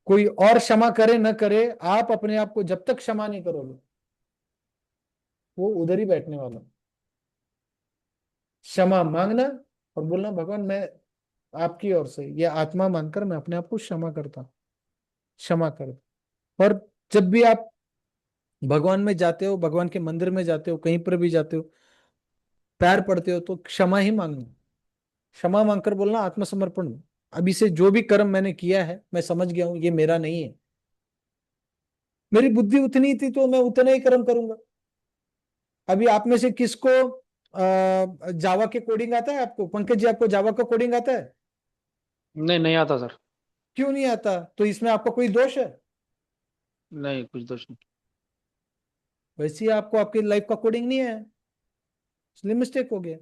कोई और क्षमा करे न करे, आप अपने आप को जब तक क्षमा नहीं करोगे, वो उधर ही बैठने वाला। क्षमा मांगना और बोलना, भगवान मैं आपकी ओर से ये आत्मा मानकर मैं अपने आप को क्षमा करता हूं, क्षमा कर दो। और जब भी आप भगवान में जाते हो, भगवान के मंदिर में जाते हो, कहीं पर भी जाते हो, पैर पड़ते हो, तो क्षमा ही मांगना। क्षमा मांगकर बोलना, आत्मसमर्पण, अभी से जो भी कर्म मैंने किया है मैं समझ गया हूं ये मेरा नहीं है। मेरी बुद्धि उतनी थी तो मैं उतना ही कर्म करूंगा। अभी आप में से किसको जावा के कोडिंग आता है? आपको पंकज जी, आपको जावा का कोडिंग आता है? नहीं, नहीं आता सर। क्यों नहीं आता? तो इसमें आपका कोई दोष है? नहीं, कुछ दोष नहीं। वैसे ही आपको आपकी लाइफ का कोडिंग नहीं है, इसलिए मिस्टेक हो गया।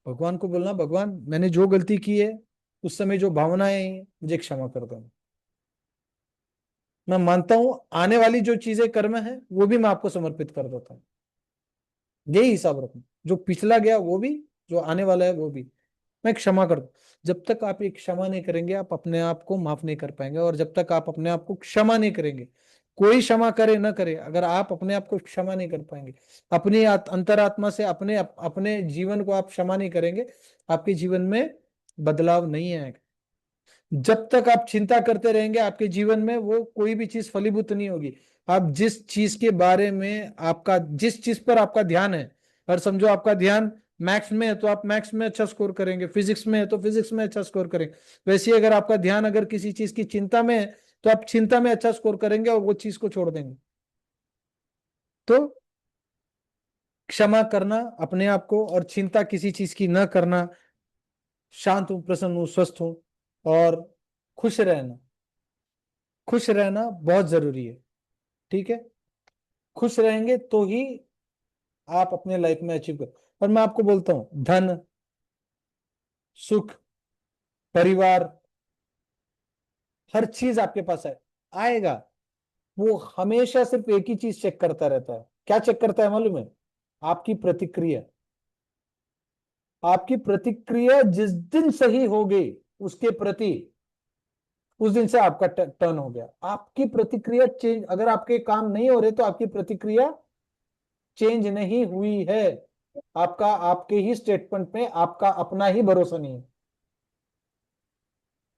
भगवान को बोलना, भगवान मैंने जो गलती की है, उस समय जो भावनाएं आई हैं, मुझे क्षमा कर दो। मैं मानता हूं आने वाली जो चीजें कर्म है वो भी मैं आपको समर्पित कर देता हूँ। यही हिसाब रखना, जो पिछला गया वो भी, जो आने वाला है वो भी, मैं क्षमा कर दूं। जब तक आप ये क्षमा नहीं करेंगे, आप अपने आप को माफ नहीं कर पाएंगे, और जब तक आप अपने आप को क्षमा नहीं करेंगे, कोई क्षमा करे न करे, अगर आप अपने आप को क्षमा नहीं कर पाएंगे, अपनी अंतरात्मा से अपने जीवन को आप क्षमा नहीं करेंगे, आपके जीवन में बदलाव नहीं आएगा। जब तक आप चिंता करते रहेंगे आपके जीवन में वो कोई भी चीज फलीभूत नहीं होगी। आप जिस चीज के बारे में जिस चीज पर आपका ध्यान है, और समझो आपका ध्यान मैथ्स में है तो आप मैथ्स में अच्छा स्कोर करेंगे, फिजिक्स में है तो फिजिक्स में अच्छा स्कोर करेंगे। वैसे ही अगर आपका ध्यान अगर किसी चीज की चिंता में है तो आप चिंता में अच्छा स्कोर करेंगे और वो चीज को छोड़ देंगे। तो क्षमा करना अपने आप को, और चिंता किसी चीज की न करना, शांत हूं, प्रसन्न हूं, स्वस्थ हूं, और खुश रहना। खुश रहना बहुत जरूरी है, ठीक है। खुश रहेंगे तो ही आप अपने लाइफ में अचीव कर। और मैं आपको बोलता हूं, धन, सुख, परिवार, हर चीज आपके पास है, आएगा। वो हमेशा सिर्फ एक ही चीज चेक करता रहता है। क्या चेक करता है मालूम है? आपकी प्रतिक्रिया। आपकी प्रतिक्रिया जिस दिन सही हो गई उसके प्रति, उस दिन से आपका टर्न हो गया। आपकी प्रतिक्रिया चेंज, अगर आपके काम नहीं हो रहे तो आपकी प्रतिक्रिया चेंज नहीं हुई है। आपका आपके ही स्टेटमेंट में आपका अपना ही भरोसा नहीं है।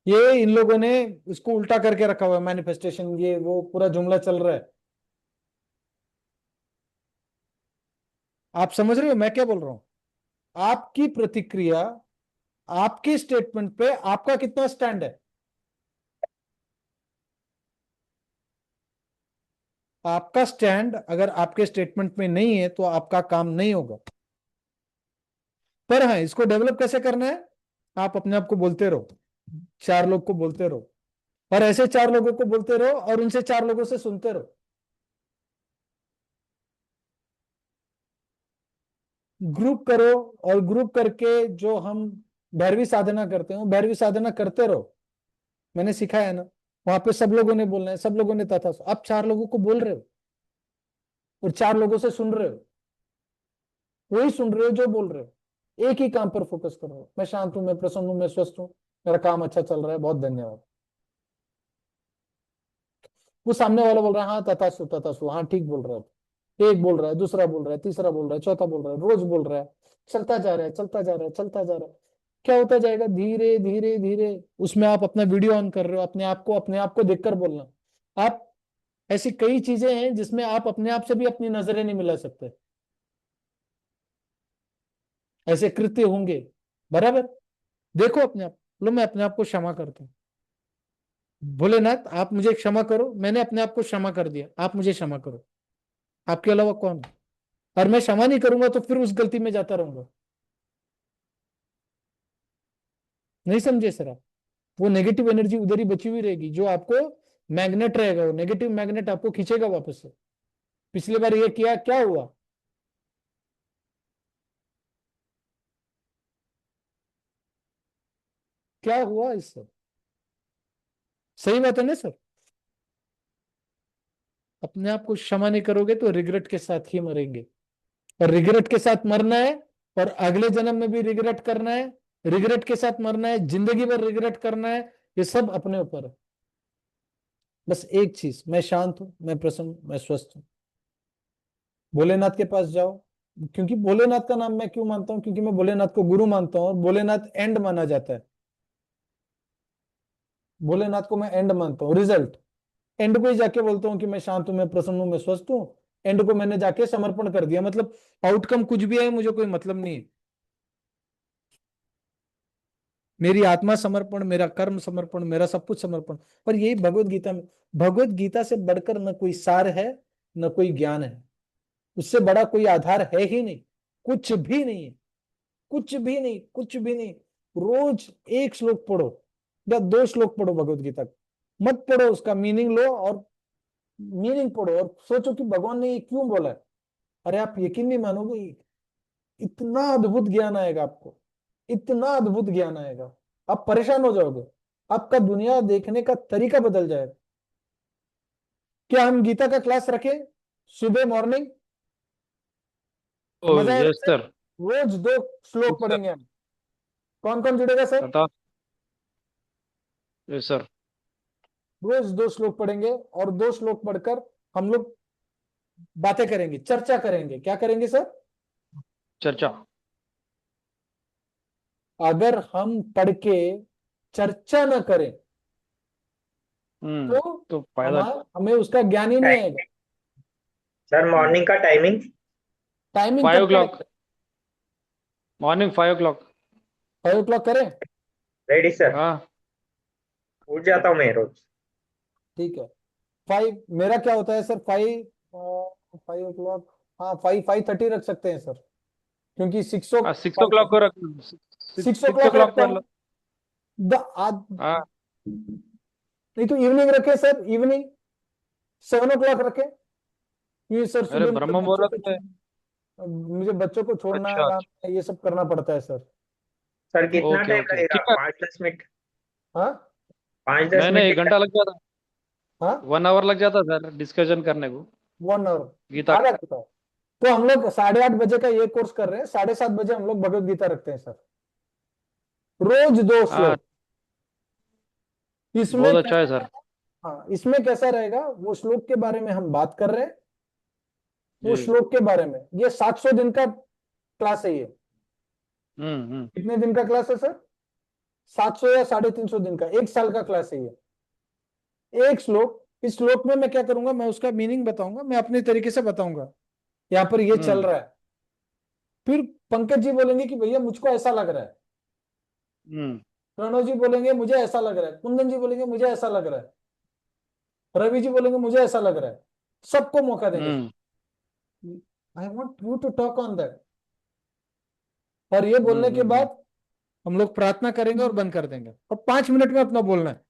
ये इन लोगों ने इसको उल्टा करके रखा हुआ है, मैनिफेस्टेशन, ये वो पूरा जुमला चल रहा है। आप समझ रहे हो मैं क्या बोल रहा हूं? आपकी प्रतिक्रिया, आपके स्टेटमेंट पे आपका कितना स्टैंड है। आपका स्टैंड अगर आपके स्टेटमेंट में नहीं है तो आपका काम नहीं होगा। पर हाँ, इसको डेवलप कैसे करना है? आप अपने आप को बोलते रहो, चार लोग को बोलते रहो, और ऐसे चार लोगों को बोलते रहो और उनसे चार लोगों से सुनते रहो। ग्रुप करो, और ग्रुप करके जो हम भैरवी साधना करते हो, भैरवी साधना करते रहो। मैंने सिखाया ना, वहां पे सब लोगों ने बोलना है, सब लोगों ने तथा। आप चार लोगों को बोल रहे हो और चार लोगों से सुन रहे हो। वही सुन रहे हो जो बोल रहे हो, एक ही काम पर फोकस कर रहे हो। मैं शांत हूं, मैं प्रसन्न हूं, मैं स्वस्थ हूं, मेरा काम अच्छा चल रहा है, बहुत धन्यवाद। वो सामने वाला बोल रहा है हाँ तथास्तु तथास्तु, हाँ ठीक बोल रहा है। एक बोल रहा है, दूसरा बोल रहा है, तीसरा बोल रहा है, चौथा बोल रहा है, रोज बोल रहा है। चलता जा रहा है, चलता जा रहा है, चलता जा रहा है। क्या होता जाएगा? धीरे धीरे धीरे उसमें आप अपना वीडियो ऑन कर रहे हो, अपने आप को देखकर बोलना। आप, ऐसी कई चीजें हैं जिसमें आप अपने आप से भी अपनी नजरें नहीं मिला सकते। ऐसे कृत्य होंगे, बराबर। देखो अपने आप, लो मैं अपने आप को क्षमा करता हूँ। भोलेनाथ आप मुझे क्षमा करो, मैंने अपने आप को क्षमा कर दिया, आप मुझे क्षमा करो। आपके अलावा कौन है? और मैं क्षमा नहीं करूंगा तो फिर उस गलती में जाता रहूंगा। नहीं समझे सर आप? वो नेगेटिव एनर्जी उधर ही बची हुई रहेगी, जो आपको मैग्नेट रहेगा, वो नेगेटिव मैग्नेट आपको खींचेगा वापस से। पिछली बार ये किया, क्या हुआ? क्या हुआ इससे? सही बात है ना सर? अपने आप को क्षमा नहीं करोगे तो रिग्रेट के साथ ही मरेंगे, और रिग्रेट के साथ मरना है, और अगले जन्म में भी रिग्रेट करना है, रिग्रेट के साथ मरना है, जिंदगी भर रिग्रेट करना है। ये सब अपने ऊपर है। बस एक चीज, मैं शांत हूं, मैं प्रसन्न हूं, मैं स्वस्थ हूं। भोलेनाथ के पास जाओ। क्योंकि भोलेनाथ का नाम मैं क्यों मानता हूं? क्योंकि मैं भोलेनाथ को गुरु मानता हूं, और भोलेनाथ एंड माना जाता है। भोलेनाथ को मैं एंड मानता हूँ, रिजल्ट। एंड को ही जाके बोलता हूँ कि मैं शांत हूं, मैं प्रसन्न हूं, मैं स्वस्थ हूं। एंड को मैंने जाके समर्पण कर दिया, मतलब आउटकम कुछ भी है मुझे कोई मतलब नहीं है। मेरी आत्मा समर्पण, मेरा कर्म समर्पण, मेरा सब कुछ समर्पण। पर यही भगवत गीता में, भगवत गीता से बढ़कर न कोई सार है, न कोई ज्ञान है। उससे बड़ा कोई आधार है ही नहीं, कुछ भी नहीं है। कुछ भी नहीं, कुछ भी नहीं। रोज एक श्लोक पढ़ो या दो श्लोक पढ़ो भगवत गीता का। मत पढ़ो, उसका मीनिंग लो, और मीनिंग पढ़ो और सोचो कि भगवान ने ये क्यों बोला है। अरे आप यकीन नहीं मानोगे, इतना अद्भुत ज्ञान आएगा आपको, इतना अद्भुत ज्ञान आएगा, आप परेशान हो जाओगे। आपका दुनिया देखने का तरीका बदल जाएगा। क्या हम गीता का क्लास रखें सुबह मॉर्निंग? ओ मजा आएगा यस सर। सर। रोज दो श्लोक सर पढ़ेंगे हम। कौन कौन जुड़ेगा सर? बता। Yes sir. रोज 2 श्लोक पढ़ेंगे और 2 श्लोक पढ़कर हम लोग बातें करेंगे, चर्चा करेंगे। क्या करेंगे सर? चर्चा। अगर हम पढ़ के चर्चा न करें तो तो फायदा। हमें उसका ज्ञान ही नहीं आएगा। सर मॉर्निंग का timing? Timing 5 o'clock। Morning 5 o'clock। 5 o'clock करें? रेडी सर, हाँ। उठ जाता हूँ मैं रोज। ठीक है। 5 मेरा क्या होता है सर? 5 o'clock। हाँ, 5:30 रख सकते हैं सर, क्योंकि 6 o'clock को रख। 6 o'clock o'clock रखता कर हूँ। लो। आज हाँ। नहीं तो इवनिंग रखे सर, इवनिंग 7 o'clock रखे। ये सर अरे सुबह ब्रह्म मुहूर्त में। मुझे बच्चों को छोड़ना है, अच्छा अच्छा। लाना है, ये सब करना पड़ता है सर। सर कितना ओके टाइम ओके लगेगा? ठीक है। 5-10 मिनट? हाँ 5-10 नहीं मिनट नहीं, 1 घंटा लगेगा? लग जाता। हाँ 1 hour लग जाता सर डिस्कशन करने को। 1 hour, गीता आधा का। घंटा। तो हम लोग 8:30 बजे का ये कोर्स कर रहे हैं, 7:30 बजे हम लोग भगवत गीता रखते हैं सर, रोज 2 श्लोक। हाँ। इसमें बहुत अच्छा है कैसा सर। रहेगा? हाँ, इसमें कैसा रहेगा? वो श्लोक के बारे में हम बात कर रहे हैं, वो जी। श्लोक के बारे में। ये 700 दिन का क्लास है ये। कितने दिन का क्लास है सर? 700 या 350 दिन का, 1 साल का क्लास है ये। एक श्लोक, इस श्लोक में मैं क्या करूंगा, मैं उसका मीनिंग बताऊंगा, मैं अपने तरीके से बताऊंगा, यहाँ पर ये चल हम्म रहा है। फिर पंकज जी बोलेंगे कि भैया मुझको ऐसा लग रहा है, हम्म प्रणव जी बोलेंगे मुझे ऐसा लग रहा है, कुंदन जी बोलेंगे मुझे ऐसा लग रहा है, रवि जी बोलेंगे मुझे ऐसा लग रहा है। सबको मौका देंगे। Hmm I want you to talk on that. और ये बोलने के हम्म। बाद हम लोग प्रार्थना करेंगे और बंद कर देंगे, और 5 मिनट में अपना बोलना है,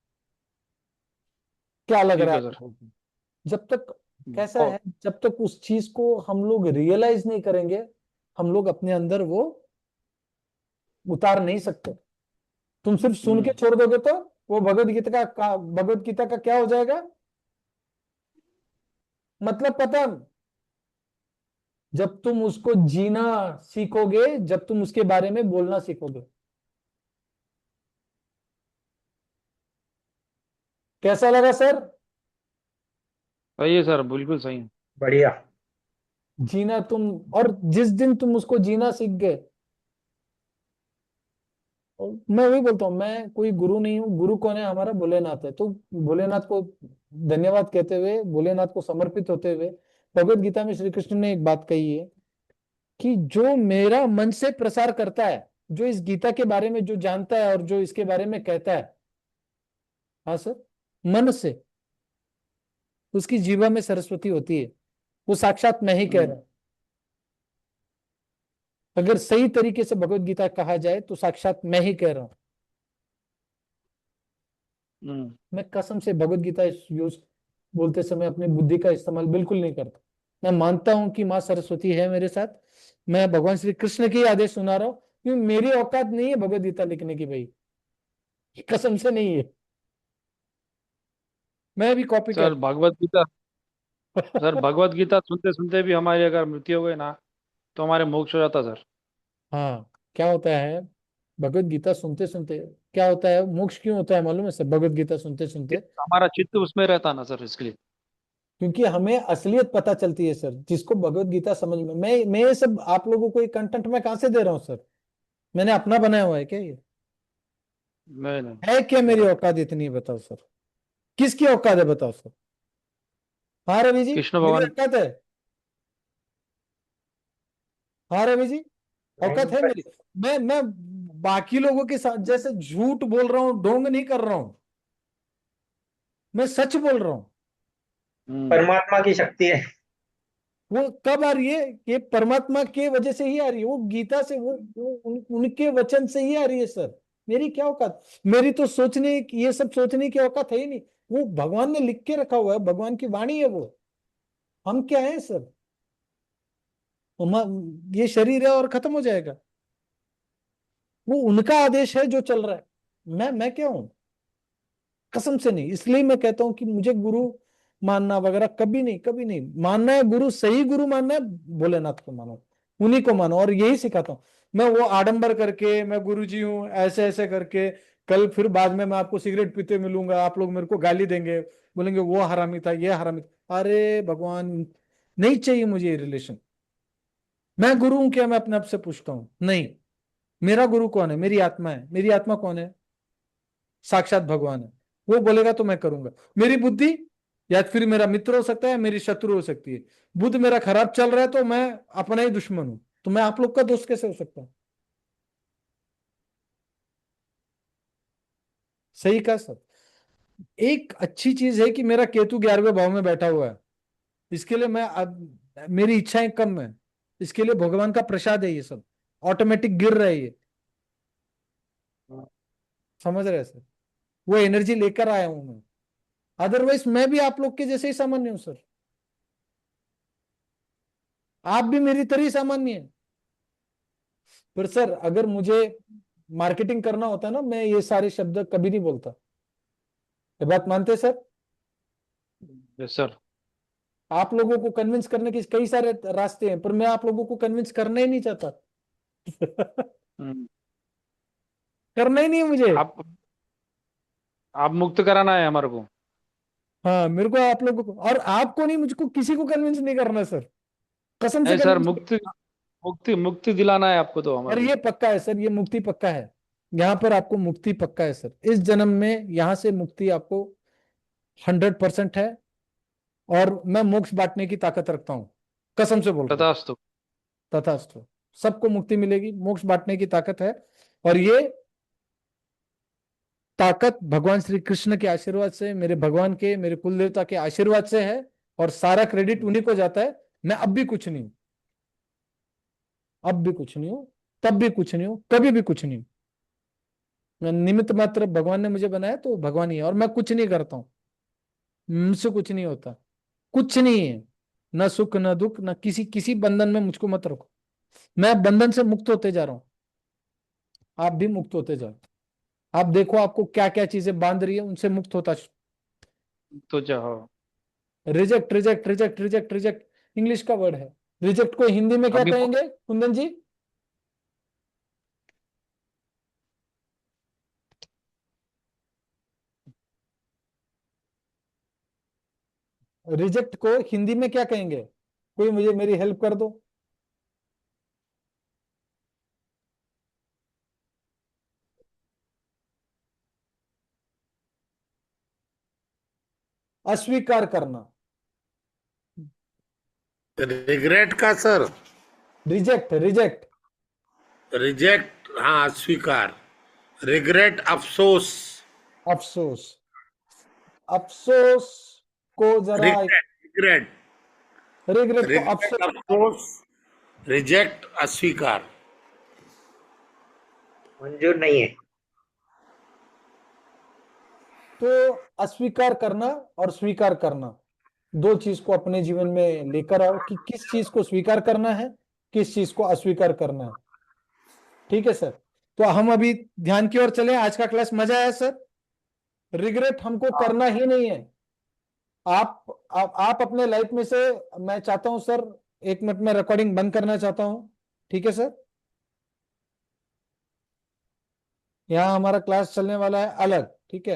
क्या लग ठीक रहा है है सर। आपको? जब तक, कैसा बहुत। है, जब तक उस चीज को हम लोग रियलाइज नहीं करेंगे, हम लोग अपने अंदर वो उतार नहीं सकते। तुम सिर्फ सुन के हम्म छोड़ दोगे तो वो भगवत गीता का क्या हो जाएगा? मतलब पता नहीं। जब तुम उसको जीना सीखोगे, जब तुम उसके बारे में बोलना सीखोगे। कैसा लगा सर? सही है सर, बिल्कुल सही है। बढ़िया। जीना तुम, और जिस दिन तुम उसको जीना सीख गए, और मैं वही बोलता हूँ, मैं कोई गुरु नहीं हूँ। गुरु कौन है? हमारा भोलेनाथ है। तो भोलेनाथ को धन्यवाद कहते हुए, भोलेनाथ को समर्पित होते हुए, भगवत गीता में श्री कृष्ण ने एक बात कही है कि जो मेरा मन से प्रसार करता है, जो इस गीता के बारे में जो जानता है और जो इसके बारे में कहता है, हाँ सर, मन से, उसकी जीवा में सरस्वती होती है। वो साक्षात मैं ही कह रहा हम्म हूं। अगर सही तरीके से भगवत गीता कहा जाए तो साक्षात मैं ही कह रहा हूं। हम्म मैं कसम से भगवत गीता यूज बोलते समय अपनी बुद्धि का इस्तेमाल बिल्कुल नहीं करता। मैं मानता हूं कि माँ सरस्वती है मेरे साथ। मैं भगवान श्री कृष्ण के ही आदेश सुना रहा हूं, क्योंकि मेरी औकात नहीं है भगवत गीता लिखने की भाई, कसम से नहीं है। मैं भी कॉपी सर कर भगवत गीता। सर भगवत गीता सुनते सुनते भी हमारी अगर मृत्यु हो गई ना, तो हमारे मोक्ष हो जाता सर। हाँ, क्या होता है भगवत गीता सुनते सुनते, क्या होता है, मोक्ष क्यों होता है मालूम है सर? भगवत गीता सुनते सुनते, हमारा चित्त उसमें रहता ना सर, इसके लिए। क्योंकि हमें असलियत पता चलती है सर। जिसको भगवत गीता समझ में, मैं ये सब आप लोगों को ये कंटेंट मैं कहां से दे रहा हूँ सर? मैंने अपना बनाया हुआ है क्या ये? नहीं नहीं। है क्या मेरी औकात इतनी? बताओ सर, किसकी औकात है बताओ सर? हाँ रवि जी, कृष्ण मेरी भगवान। औकात है। हाँ रवि जी, औकात नहीं है पर मेरी। मैं बाकी लोगों के साथ जैसे झूठ बोल रहा हूँ, ढोंग नहीं कर रहा हूं, मैं सच बोल रहा हूँ। हम्म परमात्मा की शक्ति है। वो कब आ रही है? ये परमात्मा के वजह से ही आ रही है, वो गीता से, उनके वचन से ही आ रही है सर। मेरी क्या औकात? मेरी तो सोचने, ये सब सोचने की औकात है ही नहीं। वो भगवान ने लिख के रखा हुआ है, भगवान की वाणी है वो। हम क्या है सर? ये शरीर है और खत्म हो जाएगा। वो उनका आदेश है जो चल रहा है। मैं क्या हूं? कसम से नहीं। इसलिए मैं कहता हूं कि मुझे गुरु मानना वगैरह कभी नहीं, कभी नहीं मानना है। गुरु, सही गुरु मानना है, भोलेनाथ को मानो, उन्हीं को मानो, और यही सिखाता हूं मैं। वो आडंबर करके मैं गुरु जी हूं ऐसे ऐसे करके कल फिर बाद में मैं आपको सिगरेट पीते मिलूंगा, आप लोग मेरे को गाली देंगे, बोलेंगे वो हरामी था, ये हरामी था। अरे भगवान, नहीं चाहिए मुझे ये रिलेशन। मैं गुरु हूं क्या? मैं अपने आप से पूछता हूं, नहीं। मेरा गुरु कौन है? मेरी आत्मा है। मेरी आत्मा कौन है? साक्षात भगवान है। वो बोलेगा तो मैं करूंगा। मेरी बुद्धि या फिर मेरा मित्र हो सकता है, मेरी शत्रु हो सकती है। बुद्ध मेरा खराब चल रहा है तो मैं अपना ही दुश्मन हूं, तो मैं आप लोग का दोस्त कैसे हो सकता हूं? सही कहा सर। एक अच्छी चीज है कि मेरा केतु 11वें भाव में बैठा हुआ है, इसके लिए मैं अब मेरी इच्छाएं कम है, इसके लिए भगवान का प्रसाद है, ये सब ऑटोमेटिक गिर रहा है ये। समझ रहे हैं सर? वो एनर्जी लेकर आया हूं मैं। अदरवाइज मैं भी आप लोग के जैसे ही सामान्य हूं सर। आप भी मेरी तरह ही सामान्य है। पर सर अगर मुझे मार्केटिंग करना होता ना, मैं ये सारे शब्द कभी नहीं बोलता। ये बात मानते हैं सर? Yes sir. आप लोगों को कन्विंस करने के कई सारे रास्ते हैं, पर मैं आप लोगों को कन्विंस करना ही नहीं चाहता। हम्म, करना ही नहीं है मुझे। आप मुक्त कराना है हमारे को। हाँ, मेरे को आप लोगों को और आपको नहीं, मुझको किसी को कन्विंस नहीं करना सर। कसम से नहीं सर, कन्विंस। मुक्ति मुक्ति मुक्ति दिलाना है आपको तो हमारे और को। ये पक्का है सर, ये मुक्ति पक्का है। यहाँ पर आपको मुक्ति पक्का है सर, इस जन्म में यहाँ से मुक्ति आपको 100% है। और मैं मोक्ष बांटने की ताकत रखता हूँ, कसम से बोल रहा हूँ। तथास्तु। तथास्तु। सबको मुक्ति मिलेगी, मोक्ष बांटने की ताकत है। और ये ताकत भगवान श्री कृष्ण के आशीर्वाद से, मेरे भगवान के, मेरे कुल देवता के आशीर्वाद से है। और सारा क्रेडिट उन्हीं को जाता है। मैं अब भी कुछ नहीं हूं, अब भी कुछ नहीं हूं, तब भी कुछ नहीं हूं, कभी भी कुछ नहीं हूं। मैं निमित्त मात्र, भगवान ने मुझे बनाया तो भगवान ही है, और मैं कुछ नहीं करता हूं। मुझसे कुछ नहीं होता, कुछ नहीं है। न सुख न दुख, न किसी किसी बंधन में मुझको मत रखो। मैं बंधन से मुक्त होते जा रहा हूं, आप भी मुक्त होते जाओ। आप देखो आपको क्या क्या चीजें बांध रही है, उनसे मुक्त होता। तो जाओ। Reject reject reject reject reject, English का वर्ड है। रिजेक्ट को हिंदी में क्या अभी कहेंगे कुंदन जी? रिजेक्ट को हिंदी में क्या कहेंगे? कोई मुझे मेरी हेल्प कर दो। अस्वीकार करना। रिग्रेट का सर। Reject reject. रिजेक्ट, हाँ, अस्वीकार। रिग्रेट, अफसोस। अफसोस। अफसोस को जरा, रिग्रेट, रिग्रेट। रिग्रेट को रिग्रेट, अफसोस। अफसोस। रिजेक्ट, अस्वीकार। मंजूर नहीं है। तो अस्वीकार करना और स्वीकार करना, दो चीज को अपने जीवन में लेकर आओ कि किस चीज को स्वीकार करना है, किस चीज को अस्वीकार करना है। ठीक है सर? तो हम अभी ध्यान की ओर चले। आज का क्लास मजा आया सर? रिग्रेट हमको करना ही नहीं है। आप अपने लाइफ में से, मैं चाहता हूं सर, 1 मिनट में रिकॉर्डिंग बंद करना चाहता हूं। ठीक है सर? यहाँ हमारा क्लास चलने वाला है अलग, ठीक है?